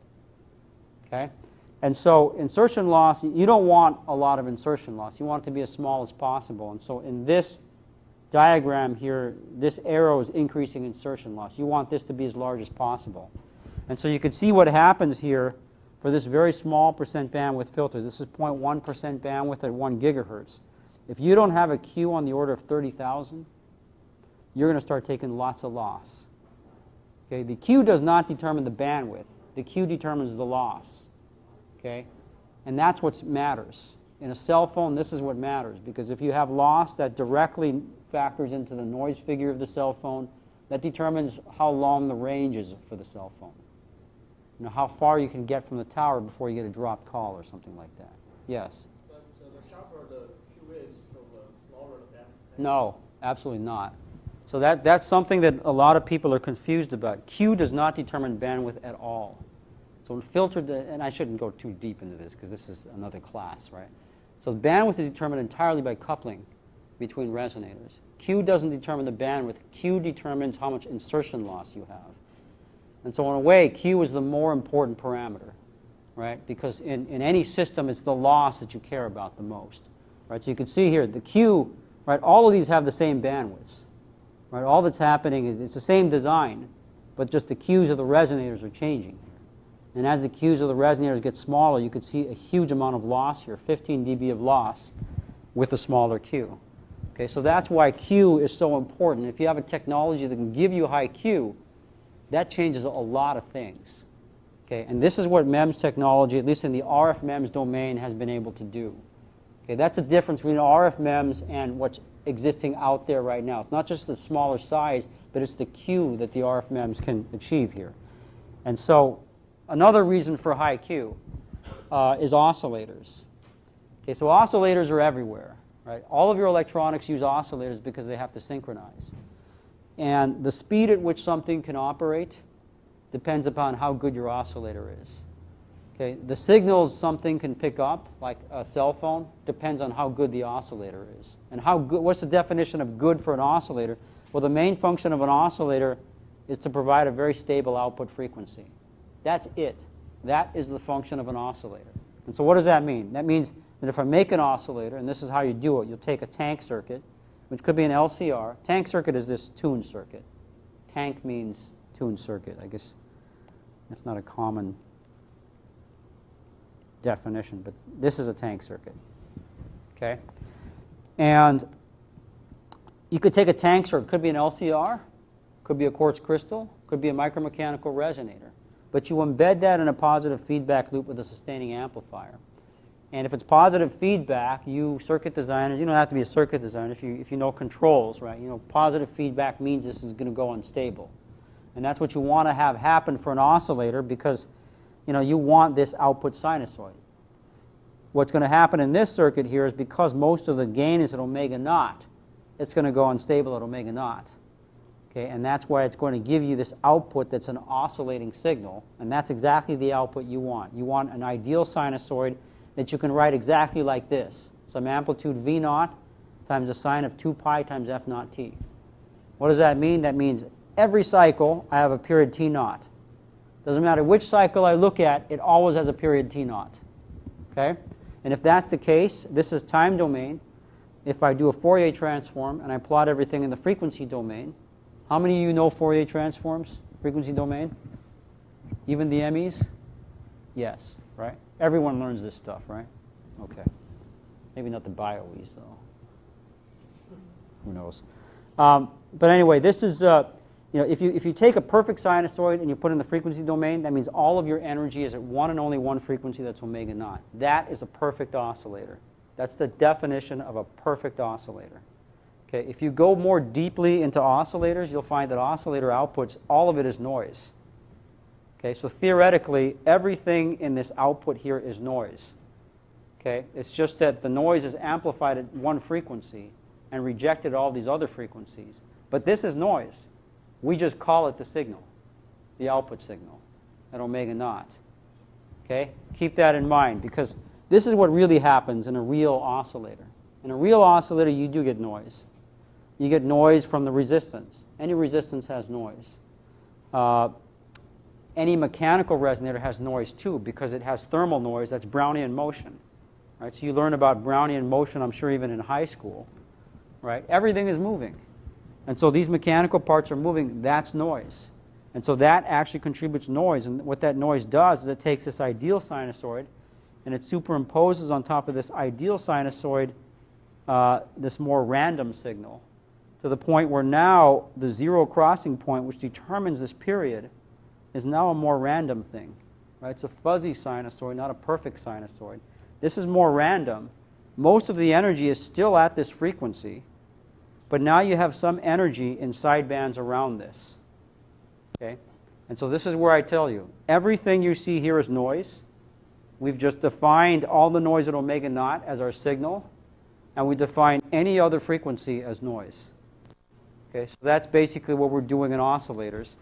Okay? And so insertion loss, you don't want a lot of insertion loss. You want it to be as small as possible. And so in this diagram here, this arrow is increasing insertion loss. You want this to be as large as possible. And so you can see what happens here for this very small percent bandwidth filter. This is 0.1% bandwidth at 1 gigahertz. If you don't have a Q on the order of 30,000, you're going to start taking lots of loss. Okay? The Q does not determine the bandwidth. The Q determines the loss. Okay? And that's what matters. In a cell phone, this is what matters, because if you have loss, that directly factors into the noise figure of the cell phone. That determines how long the range is for the cell phone. How far you can get from the tower before you get a dropped call or something like that. Yes? But the sharper the Q is, so the smaller the bandwidth. No, absolutely not. So that's something that a lot of people are confused about. Q does not determine bandwidth at all. So in filtered, and I shouldn't go too deep into this because this is another class, right? So the bandwidth is determined entirely by coupling between resonators. Q doesn't determine the bandwidth. Q determines how much insertion loss you have. And so in a way, Q is the more important parameter, right? Because in any system, it's the loss that you care about the most, right? So you can see here, the Q, right, all of these have the same bandwidths, right? All that's happening is it's the same design, but just the Qs of the resonators are changing. And as the Qs of the resonators get smaller, you can see a huge amount of loss here, 15 dB of loss with a smaller Q. Okay, so that's why Q is so important. If you have a technology that can give you high Q, that changes a lot of things. Okay, and this is what MEMS technology, at least in the RF MEMS domain, has been able to do. Okay, that's the difference between RF MEMS and what's existing out there right now. It's not just the smaller size, but it's the Q that the RF MEMS can achieve here. And so another reason for high Q is oscillators. Okay, so oscillators are everywhere, right? All of your electronics use oscillators because they have to synchronize. And the speed at which something can operate depends upon how good your oscillator is. Okay, the signals something can pick up, like a cell phone, depends on how good the oscillator is. And how good, what's the definition of good for an oscillator? Well, the main function of an oscillator is to provide a very stable output frequency. That's it. That is the function of an oscillator. And so what does that mean? That means that if I make an oscillator, and this is how you do it, you'll take a tank circuit, which could be an LCR. Tank circuit is this tune circuit. Tank means tune circuit. I guess that's not a common definition, but this is a tank circuit. Okay? And you could take a tank circuit. Could be an LCR, could be a quartz crystal, could be a micromechanical resonator. But you embed that in a positive feedback loop with a sustaining amplifier. And if it's positive feedback, you circuit designers, you don't have to be a circuit designer if you know controls, right? You know, positive feedback means this is going to go unstable. And that's what you want to have happen for an oscillator because, you know, you want this output sinusoid. What's going to happen in this circuit here is because most of the gain is at omega naught, it's going to go unstable at omega naught. Okay, and that's why it's going to give you this output that's an oscillating signal, and that's exactly the output you want. You want an ideal sinusoid that you can write exactly like this. Some amplitude V naught times the sine of 2 pi times F naught t. What does that mean? That means every cycle I have a period T naught. Doesn't matter which cycle I look at, it always has a period T naught. Okay? And if that's the case, this is time domain. If I do a Fourier transform and I plot everything in the frequency domain, how many of you know Fourier transforms, frequency domain? Even the MEs? Yes, right? Everyone learns this stuff, right? Okay. Maybe not the bio-E's, though. Who knows? But anyway, this is, you know, if you take a perfect sinusoid and you put it in the frequency domain, that means all of your energy is at one and only one frequency, that's omega naught. That is a perfect oscillator. That's the definition of a perfect oscillator. Okay, if you go more deeply into oscillators, you'll find that oscillator outputs, all of it is noise. Okay, so theoretically, everything in this output here is noise. Okay, it's just that the noise is amplified at one frequency and rejected all these other frequencies. But this is noise. We just call it the signal, the output signal at omega naught. Okay, keep that in mind because this is what really happens in a real oscillator. In a real oscillator, you do get noise. You get noise from the resistance. Any resistance has noise. Any mechanical resonator has noise too because it has thermal noise. That's Brownian motion. Right? So you learn about Brownian motion, I'm sure, even in high school. Right? Everything is moving. And so these mechanical parts are moving. That's noise. And so that actually contributes noise. And what that noise does is it takes this ideal sinusoid and it superimposes on top of this ideal sinusoid this more random signal to the point where now the zero crossing point, which determines this period, is now a more random thing. Right? It's a fuzzy sinusoid, not a perfect sinusoid. This is more random. Most of the energy is still at this frequency, but now you have some energy in sidebands around this. Okay? And so this is where I tell you, everything you see here is noise. We've just defined all the noise at omega naught as our signal, and we define any other frequency as noise. Okay, so that's basically what we're doing in oscillators.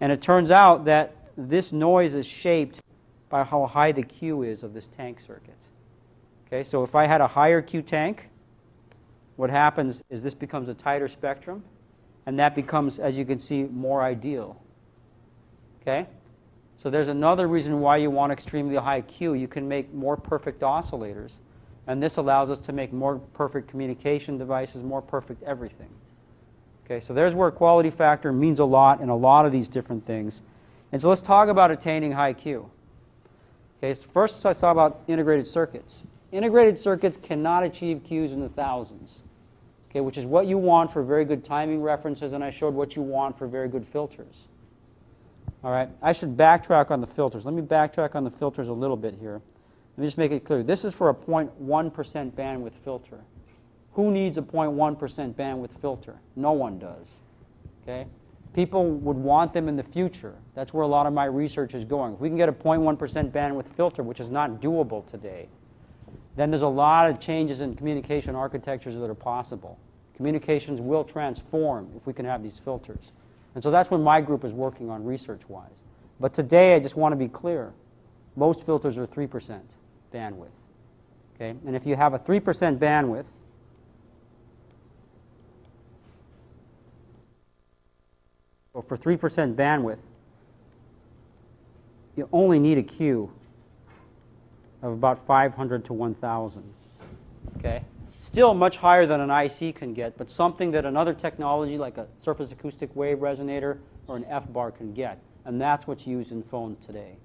And it turns out that this noise is shaped by how high the Q is of this tank circuit. Okay, so if I had a higher Q tank, what happens is this becomes a tighter spectrum, and that becomes, as you can see, more ideal. Okay? So there's another reason why you want extremely high Q. You can make more perfect oscillators, and this allows us to make more perfect communication devices, more perfect everything. Okay, so there's where quality factor means a lot in a lot of these different things. And so let's talk about attaining high Q. Okay, so first I talk about integrated circuits. Integrated circuits cannot achieve Qs in the thousands, okay, which is what you want for very good timing references, and I showed what you want for very good filters. All right, I should backtrack on the filters. Let me backtrack on the filters a little bit here. Let me just make it clear. This is for a 0.1% bandwidth filter. Who needs a 0.1% bandwidth filter? No one does. Okay? People would want them in the future. That's where a lot of my research is going. If we can get a 0.1% bandwidth filter, which is not doable today, then there's a lot of changes in communication architectures that are possible. Communications will transform if we can have these filters. And so that's what my group is working on research-wise. But today, I just want to be clear. Most filters are 3% bandwidth. Okay? And if you have a 3% bandwidth, so for 3% bandwidth, you only need a Q of about 500 to 1,000. Okay? Still much higher than an IC can get, but something that another technology like a surface acoustic wave resonator or an F-bar can get. And that's what's used in phones today.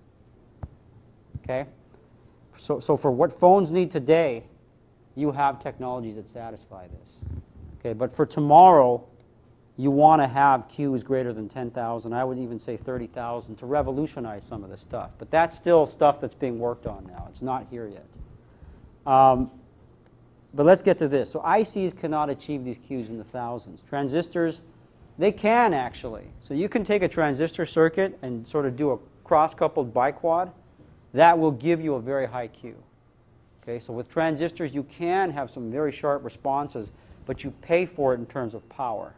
Okay? So for what phones need today, you have technologies that satisfy this. Okay? But for tomorrow, you want to have Qs greater than 10,000. I would even say 30,000 to revolutionize some of this stuff. But that's still stuff that's being worked on now. It's not here yet. But let's get to this. So ICs cannot achieve these Qs in the thousands. Transistors, they can actually. So you can take a transistor circuit and sort of do a cross-coupled biquad. That will give you a very high Q. Okay, so with transistors, you can have some very sharp responses, but you pay for it in terms of power.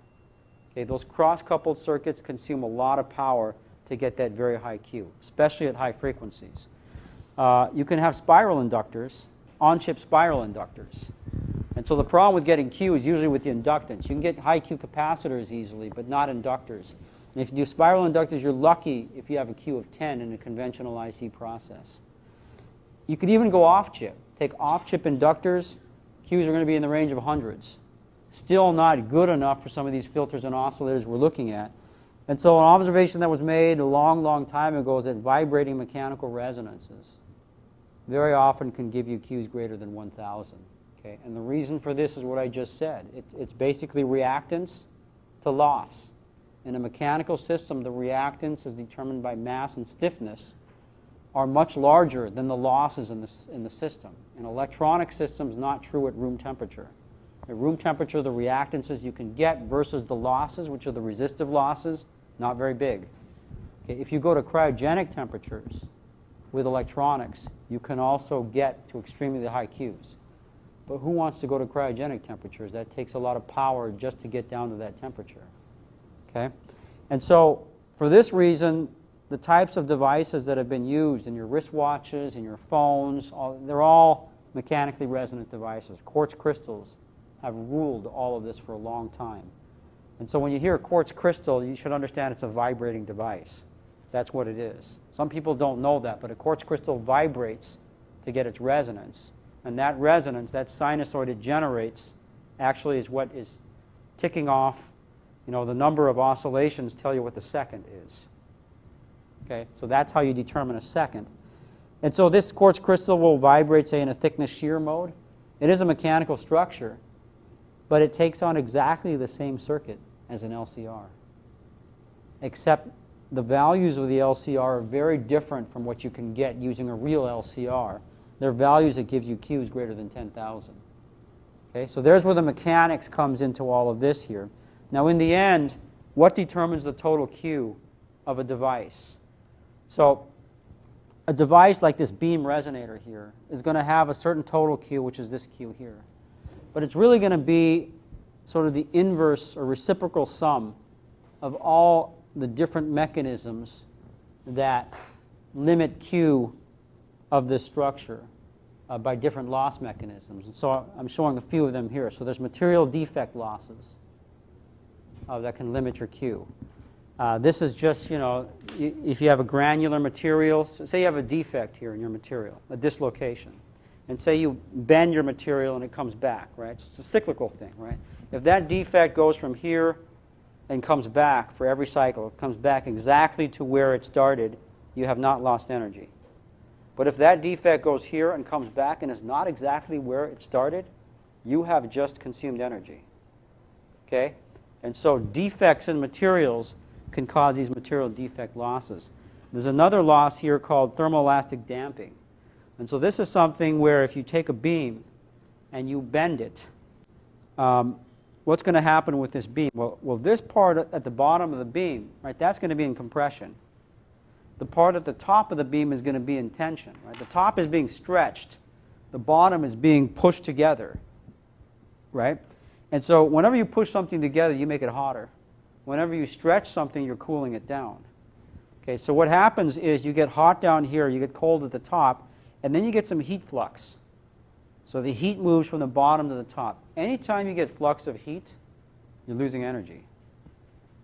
Okay, those cross-coupled circuits consume a lot of power to get that very high Q, especially at high frequencies. You can have spiral inductors, on-chip spiral inductors. And so the problem with getting Q is usually with the inductance. You can get high Q capacitors easily, but not inductors. And if you do spiral inductors, you're lucky if you have a Q of 10 in a conventional IC process. You could even go off-chip. Take off-chip inductors, Qs are going to be in the range of hundreds. Still not good enough for some of these filters and oscillators we're looking at. And so an observation that was made a long, long time ago is that vibrating mechanical resonances very often can give you Qs greater than 1,000. Okay? And the reason for this is what I just said. It's basically reactance to loss. In a mechanical system, the reactance is determined by mass and stiffness are much larger than the losses in the system. In electronic systems, not true at room temperature. At room temperature, the reactances you can get versus the losses, which are the resistive losses, not very big. Okay, if you go to cryogenic temperatures with electronics, you can also get to extremely high Qs. But who wants to go to cryogenic temperatures? That takes a lot of power just to get down to that temperature. Okay? And so, for this reason, the types of devices that have been used in your wristwatches, in your phones, they're all mechanically resonant devices. Quartz crystals have ruled all of this for a long time. And so when you hear a quartz crystal, you should understand it's a vibrating device. That's what it is. Some people don't know that, but a quartz crystal vibrates to get its resonance. And that resonance, that sinusoid it generates, actually is what is ticking off. You know, the number of oscillations tell you what the second is. Okay, so that's how you determine a second. And so this quartz crystal will vibrate, say, in a thickness shear mode. It is a mechanical structure, but it takes on exactly the same circuit as an LCR. Except the values of the LCR are very different from what you can get using a real LCR. They're values that gives you Qs greater than 10,000. Okay, so there's where the mechanics comes into all of this here. Now, in the end, what determines the total Q of a device? So a device like this beam resonator here is going to have a certain total Q, which is this Q here. But it's really going to be sort of the inverse or reciprocal sum of all the different mechanisms that limit Q of this structure by different loss mechanisms. And so I'm showing a few of them here. So there's material defect losses that can limit your Q. This is just, you know, if you have a granular material, say you have a defect here in your material, a dislocation, and say you bend your material and it comes back, right? So it's a cyclical thing, right? If that defect goes from here and comes back for every cycle, it comes back exactly to where it started, you have not lost energy. But if that defect goes here and comes back and is not exactly where it started, you have just consumed energy. Okay? And so defects in materials can cause these material defect losses. There's another loss here called thermoelastic damping. And so this is something where if you take a beam and you bend it, what's going to happen with this beam? Well, this part at the bottom of the beam, right, that's going to be in compression. The part at the top of the beam is going to be in tension. Right? The top is being stretched. The bottom is being pushed together. Right? And so whenever you push something together, you make it hotter. Whenever you stretch something, you're cooling it down. Okay, so what happens is you get hot down here, you get cold at the top, and then you get some heat flux. So the heat moves from the bottom to the top. Anytime you get flux of heat, you're losing energy.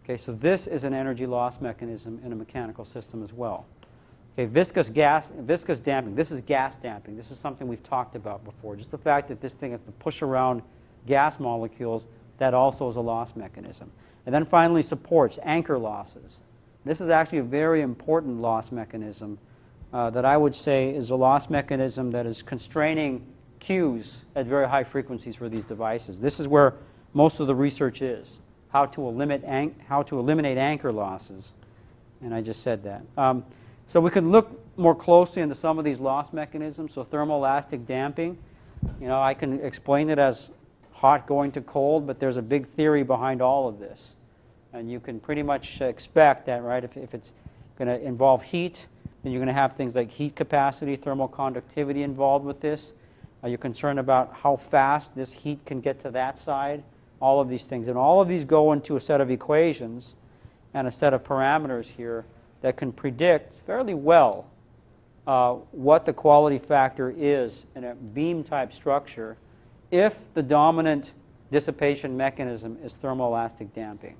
Okay, so this is an energy loss mechanism in a mechanical system as well. Okay, viscous damping. This is gas damping. This is something we've talked about before. Just the fact that this thing has to push around gas molecules, that also is a loss mechanism. And then finally, supports, anchor losses. This is actually a very important loss mechanism that I would say is a loss mechanism that is constraining Qs at very high frequencies for these devices. This is where most of the research is, how to eliminate anchor losses. And I just said that. So we can look more closely into some of these loss mechanisms. So thermoelastic damping. You know, I can explain it as hot going to cold, but there's a big theory behind all of this. And you can pretty much expect that, right? If it's going to involve heat, then you're going to have things like heat capacity, thermal conductivity involved with this. You're concerned about how fast this heat can get to that side, all of these things. And all of these go into a set of equations and a set of parameters here that can predict fairly well what the quality factor is in a beam-type structure if the dominant dissipation mechanism is thermoelastic damping.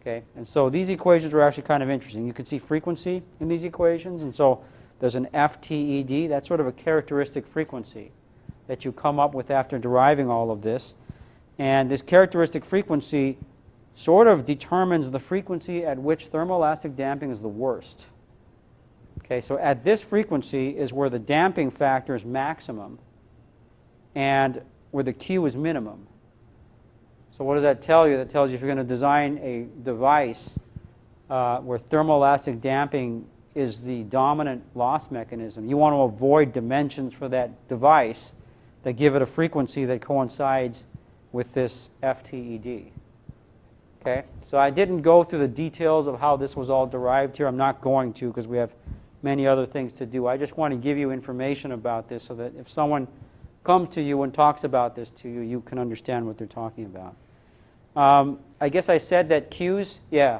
Okay? And so these equations are actually kind of interesting. You can see frequency in these equations, and so there's an FTED. That's sort of a characteristic frequency that you come up with after deriving all of this. And this characteristic frequency sort of determines the frequency at which thermoelastic damping is the worst. Okay, so at this frequency is where the damping factor is maximum and where the Q is minimum. So what does that tell you? That tells you if you're going to design a device where thermoelastic damping is the dominant loss mechanism, you want to avoid dimensions for that device that give it a frequency that coincides with this FTED. Okay? So I didn't go through the details of how this was all derived here. I'm not going to because we have many other things to do. I just want to give you information about this so that if someone comes to you and talks about this to you, you can understand what they're talking about. I guess I said that Q's, yeah.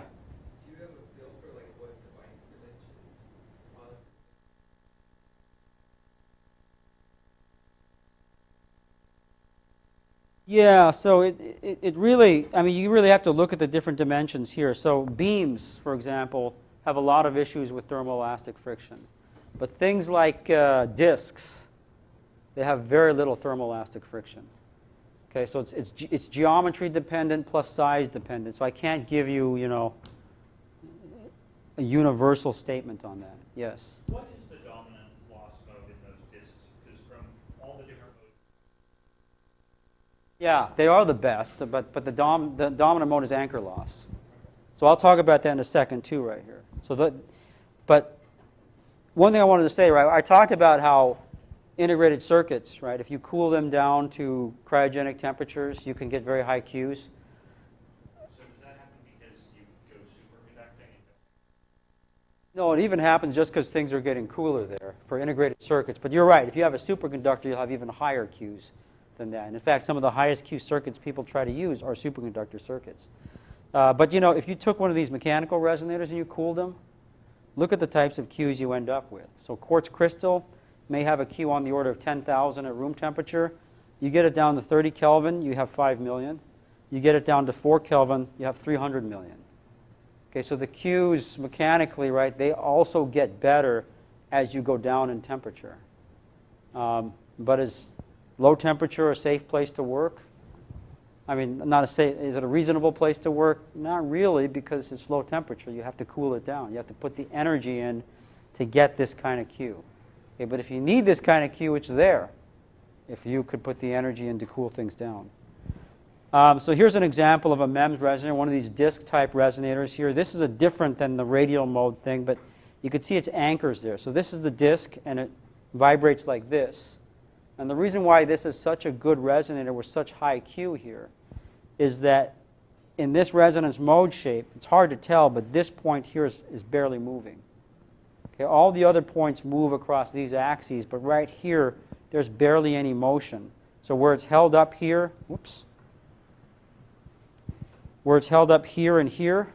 Do you have a feel for like what device dimensions are? Yeah, so it really, I mean, you really have to look at the different dimensions here. So beams, for example, have a lot of issues with thermoelastic friction. But things like disks, they have very little thermoelastic friction. Okay, so it's geometry dependent plus size dependent. So I can't give you, you know, a universal statement on that. Yes? What is the dominant loss mode in those disks? Because from all the different modes. Yeah, they are the best, but the dominant mode is anchor loss. So I'll talk about that in a second too right here. But one thing I wanted to say, right, I talked about how integrated circuits, right, if you cool them down to cryogenic temperatures, you can get very high Qs. So does that happen because you go superconducting? No, it even happens just because things are getting cooler there for integrated circuits. But you're right, if you have a superconductor, you'll have even higher Qs than that. And in fact, some of the highest Q circuits people try to use are superconductor circuits. But you know, if you took one of these mechanical resonators and you cooled them, look at the types of Qs you end up with. So quartz crystal may have a Q on the order of 10,000 at room temperature. You get it down to 30 Kelvin, you have 5 million. You get it down to 4 Kelvin, you have 300 million. Okay, so the Qs mechanically, right, they also get better as you go down in temperature. But is low temperature a safe place to work? I mean, not a safe, is it a reasonable place to work? Not really, because it's low temperature. You have to cool it down. You have to put the energy in to get this kind of Q. Okay, but if you need this kind of Q, it's there. If you could put the energy in to cool things down. So here's an example of a MEMS resonator, one of these disc-type resonators here. This is a different than the radial mode thing, but you can see its anchors there. So this is the disc, and it vibrates like this. And the reason why this is such a good resonator with such high Q here is that in this resonance mode shape, it's hard to tell, but this point here is barely moving. Okay, all the other points move across these axes, but right here, there's barely any motion. So where it's held up here, whoops, where it's held up here and here,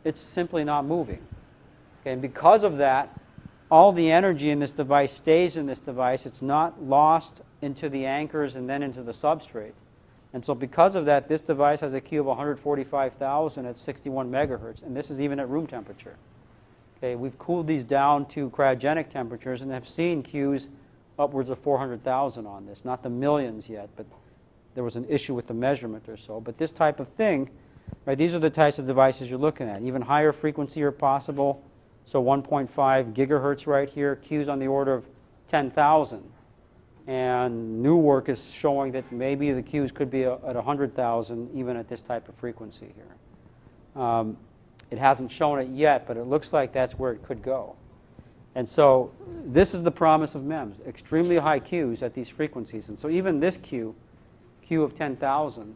it's simply not moving. Okay, and because of that, all the energy in this device stays in this device. It's not lost into the anchors and then into the substrate. And so because of that, this device has a Q of 145,000 at 61 megahertz, and this is even at room temperature. Okay, we've cooled these down to cryogenic temperatures and have seen Qs upwards of 400,000 on this. Not the millions yet, but there was an issue with the measurement or so. But this type of thing, right, these are the types of devices you're looking at. Even higher frequency are possible. So 1.5 gigahertz right here, Qs on the order of 10,000. And new work is showing that maybe the Qs could be at 100,000 even at this type of frequency here. It hasn't shown it yet, but it looks like that's where it could go. And so this is the promise of MEMS, extremely high Qs at these frequencies. And so even this Q of 10,000,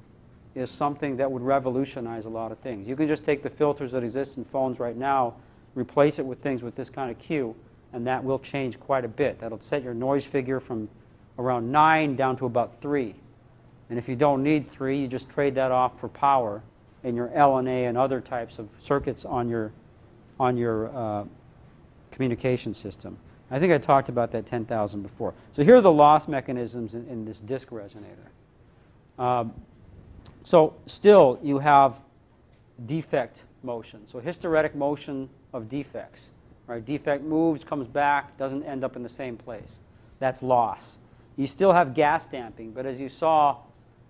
is something that would revolutionize a lot of things. You can just take the filters that exist in phones right now, replace it with things with this kind of Q, and that will change quite a bit. That'll set your noise figure from around 9 down to about 3. And if you don't need 3, you just trade that off for power in your LNA and other types of circuits on your communication system. I think I talked about that 10,000 before. So here are the loss mechanisms in this disk resonator. So still, you have defect motion. So hysteretic motion of defects. Right? Defect moves, comes back, doesn't end up in the same place. That's loss. You still have gas damping, but as you saw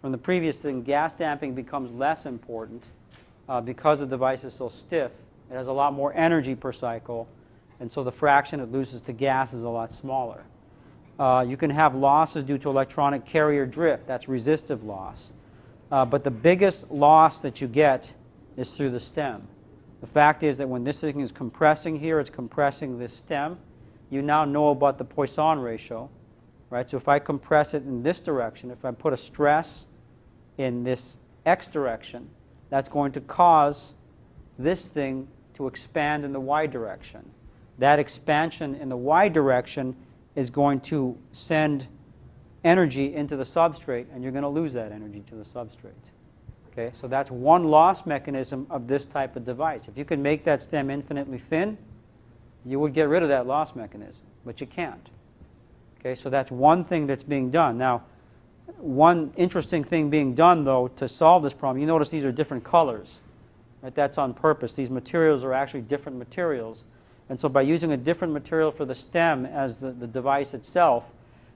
from the previous thing, gas damping becomes less important because the device is so stiff. It has a lot more energy per cycle, and so the fraction it loses to gas is a lot smaller. You can have losses due to electronic carrier drift. That's resistive loss. But the biggest loss that you get is through the stem. The fact is that when this thing is compressing here, it's compressing this stem. You now know about the Poisson ratio. Right? So if I compress it in this direction, if I put a stress in this x direction, that's going to cause this thing to expand in the y direction. That expansion in the y direction is going to send energy into the substrate, and you're going to lose that energy to the substrate. Okay? So that's one loss mechanism of this type of device. If you could make that stem infinitely thin, you would get rid of that loss mechanism, but you can't. Okay? So that's one thing that's being done. Now, one interesting thing being done, though, to solve this problem, you notice these are different colors. Right? That's on purpose. These materials are actually different materials. And so by using a different material for the stem as the device itself,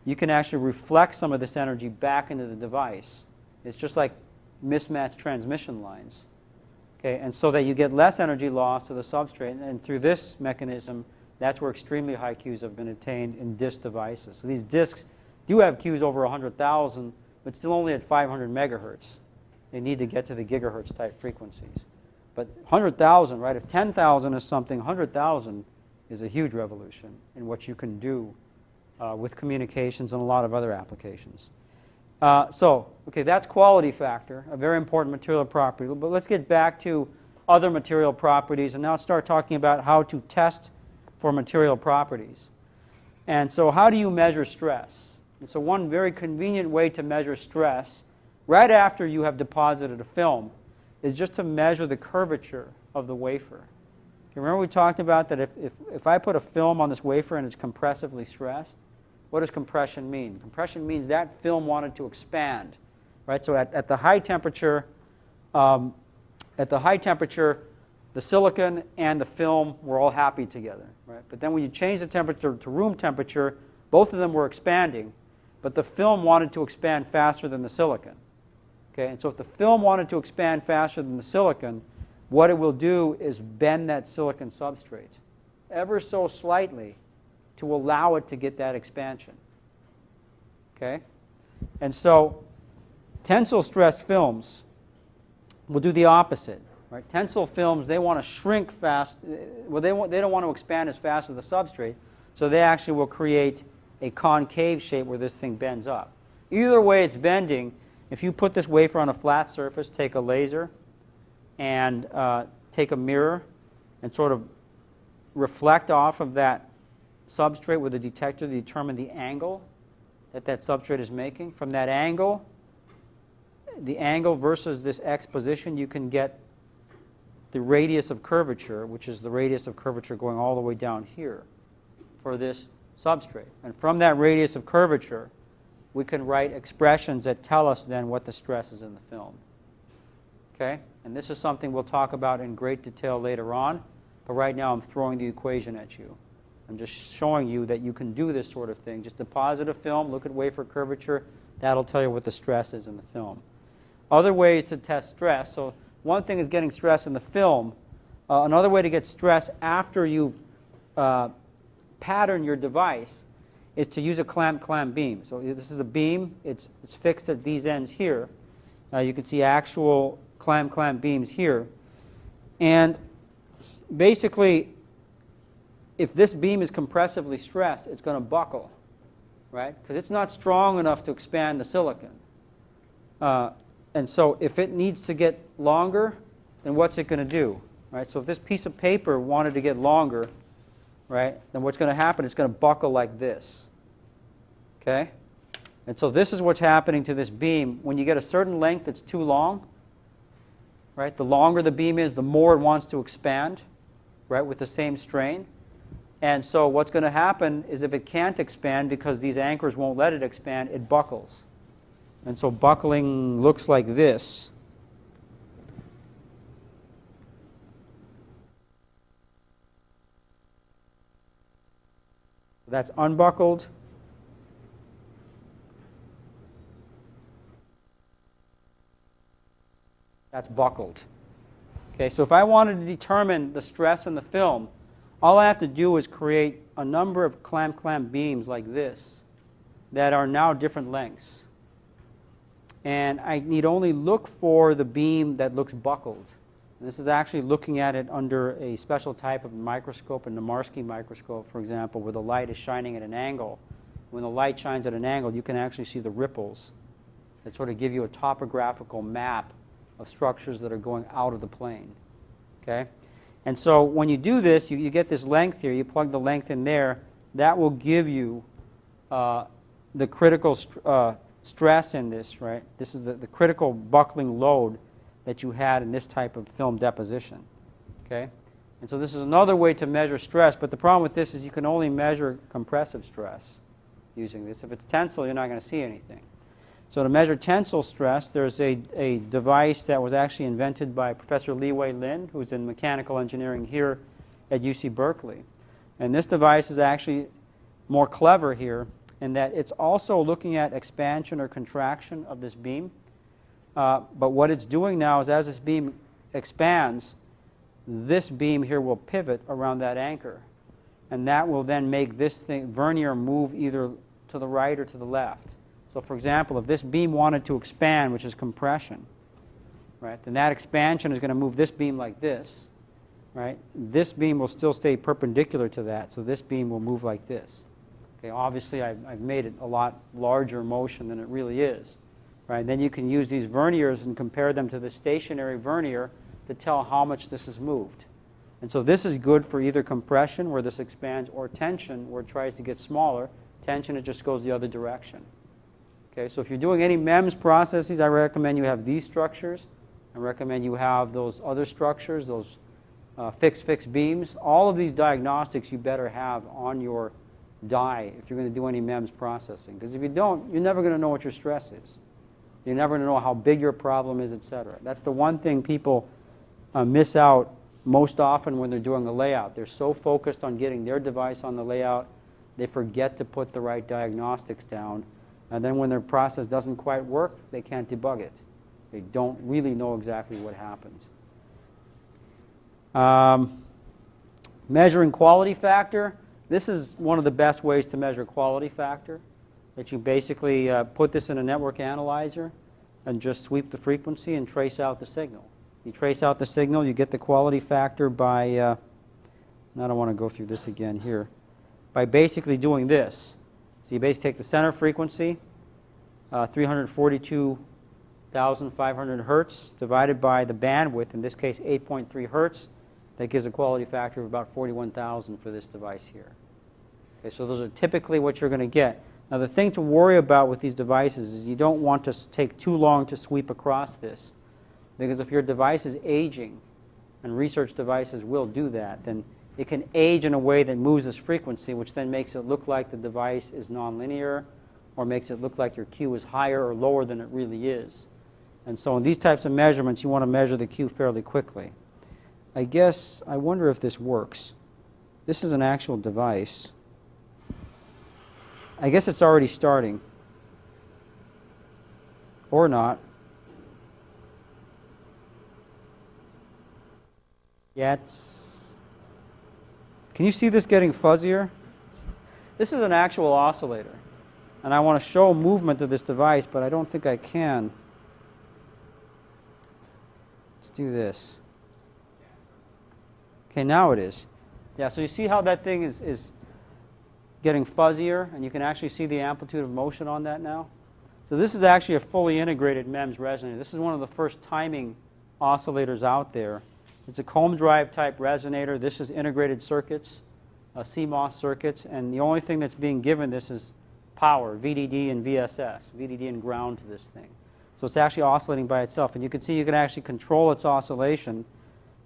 you can actually reflect some of this energy back into the device. It's just like mismatched transmission lines. Okay? And so that you get less energy loss to the substrate. And through this mechanism, that's where extremely high Qs have been attained in disk devices. So these disks do have Qs over 100,000, but still only at 500 megahertz. They need to get to the gigahertz type frequencies. But 100,000, right? If 10,000 is something, 100,000 is a huge revolution in what you can do with communications and a lot of other applications. Okay, that's quality factor, a very important material property. But let's get back to other material properties and now start talking about how to test for material properties. And so how do you measure stress? And so one very convenient way to measure stress right after you have deposited a film is just to measure the curvature of the wafer. Okay, remember we talked about that if I put a film on this wafer and it's compressively stressed, what does compression mean? Compression means that film wanted to expand. Right? So at the high temperature, the silicon and the film were all happy together. Right? But then when you change the temperature to room temperature, both of them were expanding, but the film wanted to expand faster than the silicon. Okay? And so if the film wanted to expand faster than the silicon, what it will do is bend that silicon substrate ever so slightly to allow it to get that expansion. Okay? And so tensile stressed films will do the opposite. Right? Tensile films, they want to shrink fast. Well, they don't want to expand as fast as the substrate, so they actually will create a concave shape where this thing bends up. Either way it's bending, if you put this wafer on a flat surface, take a laser and take a mirror and sort of reflect off of that substrate with a detector to determine the angle that that substrate is making. From that angle, the angle versus this x position, you can get the radius of curvature, which is the radius of curvature going all the way down here for this substrate. And from that radius of curvature, we can write expressions that tell us then what the stress is in the film. Okay? And this is something we'll talk about in great detail later on, but right now I'm throwing the equation at you. I'm just showing you that you can do this sort of thing. Just deposit a film, look at wafer curvature, that'll tell you what the stress is in the film. Other ways to test stress, so one thing is getting stress in the film. Another way to get stress after you've patterned your device is to use a clamp beam. So this is a beam. It's fixed at these ends here. You can see actual clamp beams here. And basically, if this beam is compressively stressed, it's going to buckle, right? Because it's not strong enough to expand the silicon. And so if it needs to get longer, then what's it going to do, right? So if this piece of paper wanted to get longer, right, then what's going to happen? It's going to buckle like this, okay? And so this is what's happening to this beam. When you get a certain length that's too long, right, the longer the beam is, the more it wants to expand, right, with the same strain. And so what's going to happen is if it can't expand because these anchors won't let it expand, it buckles. And so buckling looks like this. That's unbuckled. That's buckled. Okay, so if I wanted to determine the stress in the film, all I have to do is create a number of clamp beams like this that are now different lengths. And I need only look for the beam that looks buckled. And this is actually looking at it under a special type of microscope, a Nemarsky microscope, for example, where the light is shining at an angle. When the light shines at an angle, you can actually see the ripples that sort of give you a topographical map of structures that are going out of the plane. Okay? And so when you do this, you get this length here. You plug the length in there. That will give you the critical stress in this, right? This is the critical buckling load that you had in this type of film deposition. Okay? And so this is another way to measure stress, but the problem with this is you can only measure compressive stress using this. If it's tensile, you're not going to see anything. So to measure tensile stress, there's a device that was actually invented by Professor Li Wei Lin, who's in mechanical engineering here at UC Berkeley. And this device is actually more clever here in that it's also looking at expansion or contraction of this beam. But what it's doing now is as this beam expands, this beam here will pivot around that anchor. And that will then make this vernier move either to the right or to the left. So for example, if this beam wanted to expand, which is compression, right, then that expansion is going to move this beam like this, right? This beam will still stay perpendicular to that, so this beam will move like this. Okay, obviously I've made it a lot larger motion than it really is, right? Then you can use these verniers and compare them to the stationary vernier to tell how much this has moved. And so this is good for either compression, where this expands, or tension, where it tries to get smaller. Tension, it just goes the other direction. Okay, so if you're doing any MEMS processes, I recommend you have these structures. I recommend you have those other structures, those fixed beams. All of these diagnostics you better have on your die if you're going to do any MEMS processing. Because if you don't, you're never going to know what your stress is. You're never going to know how big your problem is, etc. That's the one thing people miss out most often when they're doing a layout. They're so focused on getting their device on the layout, they forget to put the right diagnostics down. And then when their process doesn't quite work, they can't debug it. They don't really know exactly what happens. Measuring quality factor. This is one of the best ways to measure quality factor. That you basically put this in a network analyzer and just sweep the frequency and trace out the signal. You trace out the signal, you get the quality factor by, I don't want to go through this again here, by basically doing this. So you basically take the center frequency, 342,500 hertz, divided by the bandwidth, in this case 8.3 hertz. That gives a quality factor of about 41,000 for this device here. Okay, so those are typically what you're going to get. Now the thing to worry about with these devices is you don't want to take too long to sweep across this. Because if your device is aging, and research devices will do that, then it can age in a way that moves this frequency, which then makes it look like the device is nonlinear, or makes it look like your Q is higher or lower than it really is. And so in these types of measurements, you want to measure the Q fairly quickly. I wonder if this works. This is an actual device. I guess it's already starting. Or not. Yeah, can you see this getting fuzzier? This is an actual oscillator. And I want to show movement of this device, but I don't think I can. Let's do this. Okay, now it is. Yeah, so you see how that thing is getting fuzzier, and you can actually see the amplitude of motion on that now. So this is actually a fully integrated MEMS resonator. This is one of the first timing oscillators out there. It's a comb drive type resonator. This is integrated circuits, CMOS circuits, and the only thing that's being given this is power, VDD and VSS, VDD and ground to this thing. So it's actually oscillating by itself, and you can see you can actually control its oscillation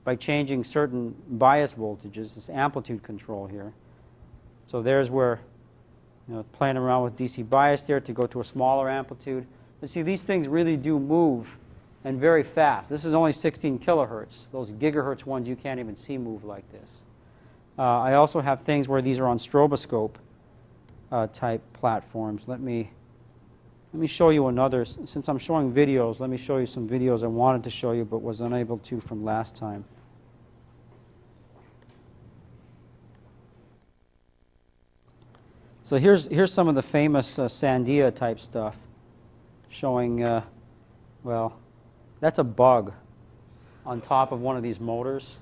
by changing certain bias voltages, this amplitude control here. So there's where, playing around with DC bias there to go to a smaller amplitude. But see, these things really do move, and very fast. This is only 16 kilohertz. Those gigahertz ones you can't even see move like this. I also have things where these are on stroboscope type platforms. Let me show you another. Since I'm showing videos, let me show you some videos I wanted to show you but was unable to from last time. So here's some of the famous Sandia type stuff showing, well, that's a bug on top of one of these motors,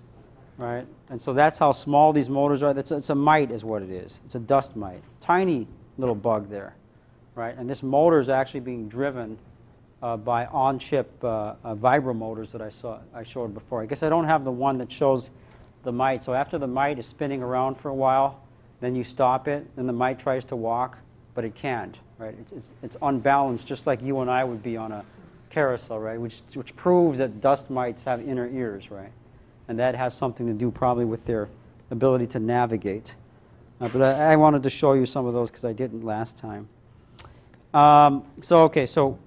right? And so that's how small these motors are. It's a mite is what it is. It's a dust mite. Tiny little bug there, right? And this motor is actually being driven by on-chip vibro motors that I showed before. I guess I don't have the one that shows the mite. So after the mite is spinning around for a while, then you stop it, and the mite tries to walk, but it can't, right? It's unbalanced, just like you and I would be on a carousel, right? Which proves that dust mites have inner ears, right? And that has something to do probably with their ability to navigate. But I wanted to show you some of those because I didn't last time. So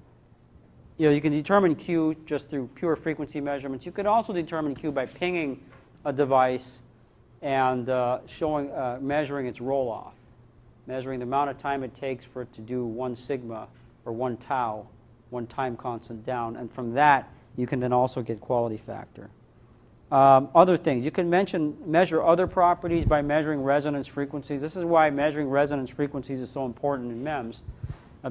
you can determine Q just through pure frequency measurements. You could also determine Q by pinging a device and measuring its roll-off, measuring the amount of time it takes for it to do 1 sigma or 1 tau, 1 time constant down. And from that, you can then also get quality factor. Other things, you can measure other properties by measuring resonance frequencies. This is why measuring resonance frequencies is so important in MEMS,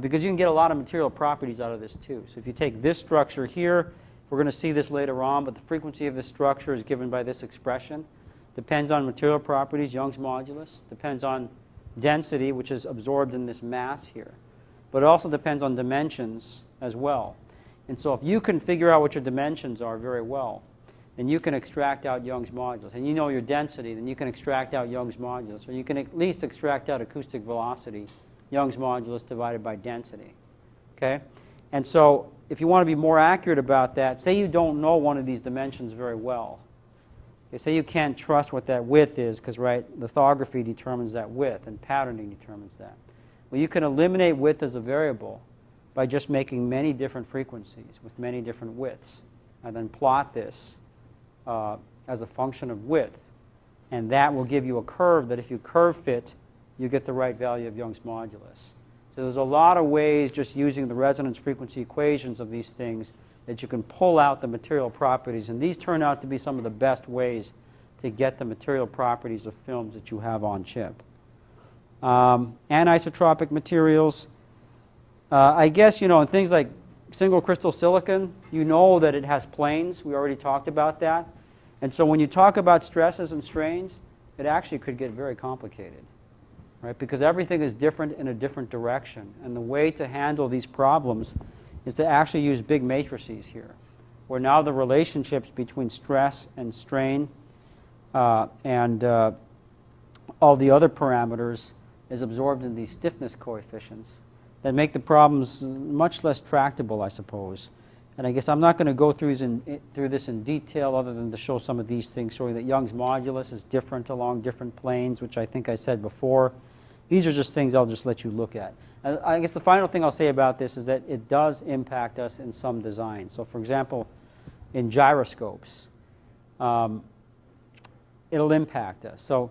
because you can get a lot of material properties out of this too. So if you take this structure here, we're going to see this later on, but the frequency of this structure is given by this expression. Depends on material properties, Young's modulus. Depends on density, which is absorbed in this mass here. But it also depends on dimensions as well. And so if you can figure out what your dimensions are very well, then you can extract out Young's modulus. And you know your density, then you can extract out Young's modulus. Or you can at least extract out acoustic velocity, Young's modulus divided by density. Okay? And so if you want to be more accurate about that, say you don't know one of these dimensions very well. Say you can't trust what that width is because, right, lithography determines that width and patterning determines that. Well, you can eliminate width as a variable by just making many different frequencies with many different widths and then plot this as a function of width. And that will give you a curve that if you curve fit, you get the right value of Young's modulus. So there's a lot of ways just using the resonance frequency equations of these things that you can pull out the material properties. And these turn out to be some of the best ways to get the material properties of films that you have on chip. Anisotropic materials. I guess, in things like single crystal silicon, you know that it has planes. We already talked about that. And so when you talk about stresses and strains, it actually could get very complicated, right? Because everything is different in a different direction. And the way to handle these problems is to actually use big matrices here, where now the relationships between stress and strain and all the other parameters is absorbed in these stiffness coefficients that make the problems much less tractable, I suppose. And I guess I'm not going to go through this in detail other than to show some of these things, showing that Young's modulus is different along different planes, which I think I said before. These are just things I'll just let you look at. I guess the final thing I'll say about this is that it does impact us in some designs. So for example, in gyroscopes, it'll impact us. So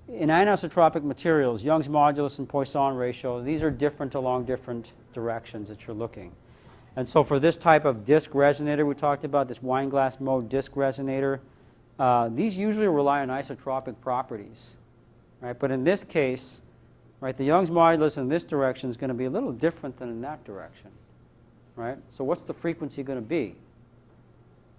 in anisotropic materials, Young's modulus and Poisson ratio, these are different along different directions that you're looking. And so for this type of disc resonator we talked about, this wine glass mode disc resonator, these usually rely on isotropic properties, right? But in this case, right, the Young's modulus in this direction is going to be a little different than in that direction, right? So what's the frequency going to be?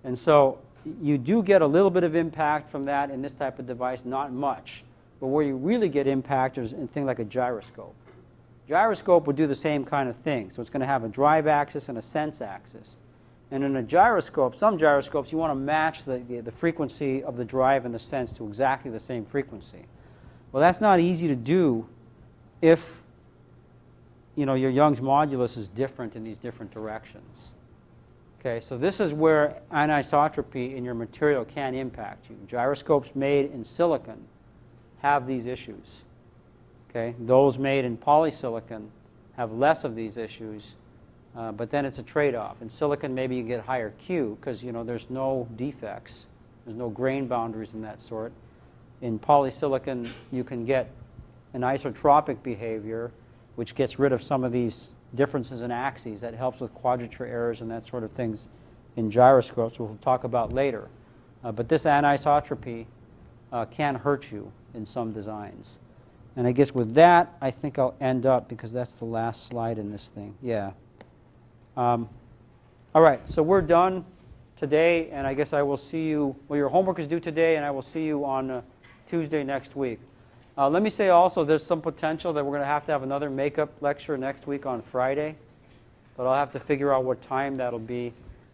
And so you do get a little bit of impact from that in this type of device, not much. But where you really get impact is in things like a gyroscope. Gyroscope would do the same kind of thing. So it's going to have a drive axis and a sense axis. And in a gyroscope, some gyroscopes, you want to match the frequency of the drive and the sense to exactly the same frequency. Well, that's not easy to do if your Young's modulus is different in these different directions. Okay, so this is where anisotropy in your material can impact you. Gyroscopes made in silicon have these issues. Okay, those made in polysilicon have less of these issues, but then it's a trade-off. In silicon, maybe you get higher Q because there's no defects, there's no grain boundaries and that sort. In polysilicon, you can get an isotropic behavior, which gets rid of some of these differences in axes. That helps with quadrature errors and that sort of things in gyroscopes, we'll talk about later. But this anisotropy can hurt you in some designs. And I guess with that, I think I'll end up, because that's the last slide in this thing. Yeah. All right, so we're done today, and I guess I will see you, well, your homework is due today, and I will see you on Tuesday next week. Let me say also there's some potential that we're going to have another makeup lecture next week on Friday, but I'll have to figure out what time that'll be.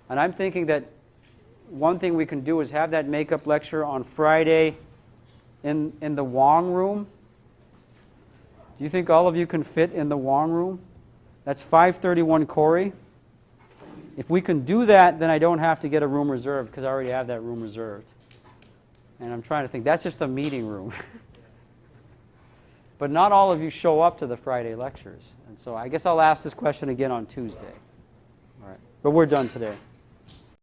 And I'm thinking that one thing we can do is have that makeup lecture on Friday in the Wong room. Do you think all of you can fit in the Wong room? That's 531 Corey. If we can do that, then I don't have to get a room reserved because I already have that room reserved. And I'm trying to think, that's just a meeting room. But not all of you show up to the Friday lectures. And so I guess I'll ask this question again on Tuesday. All right. But we're done today.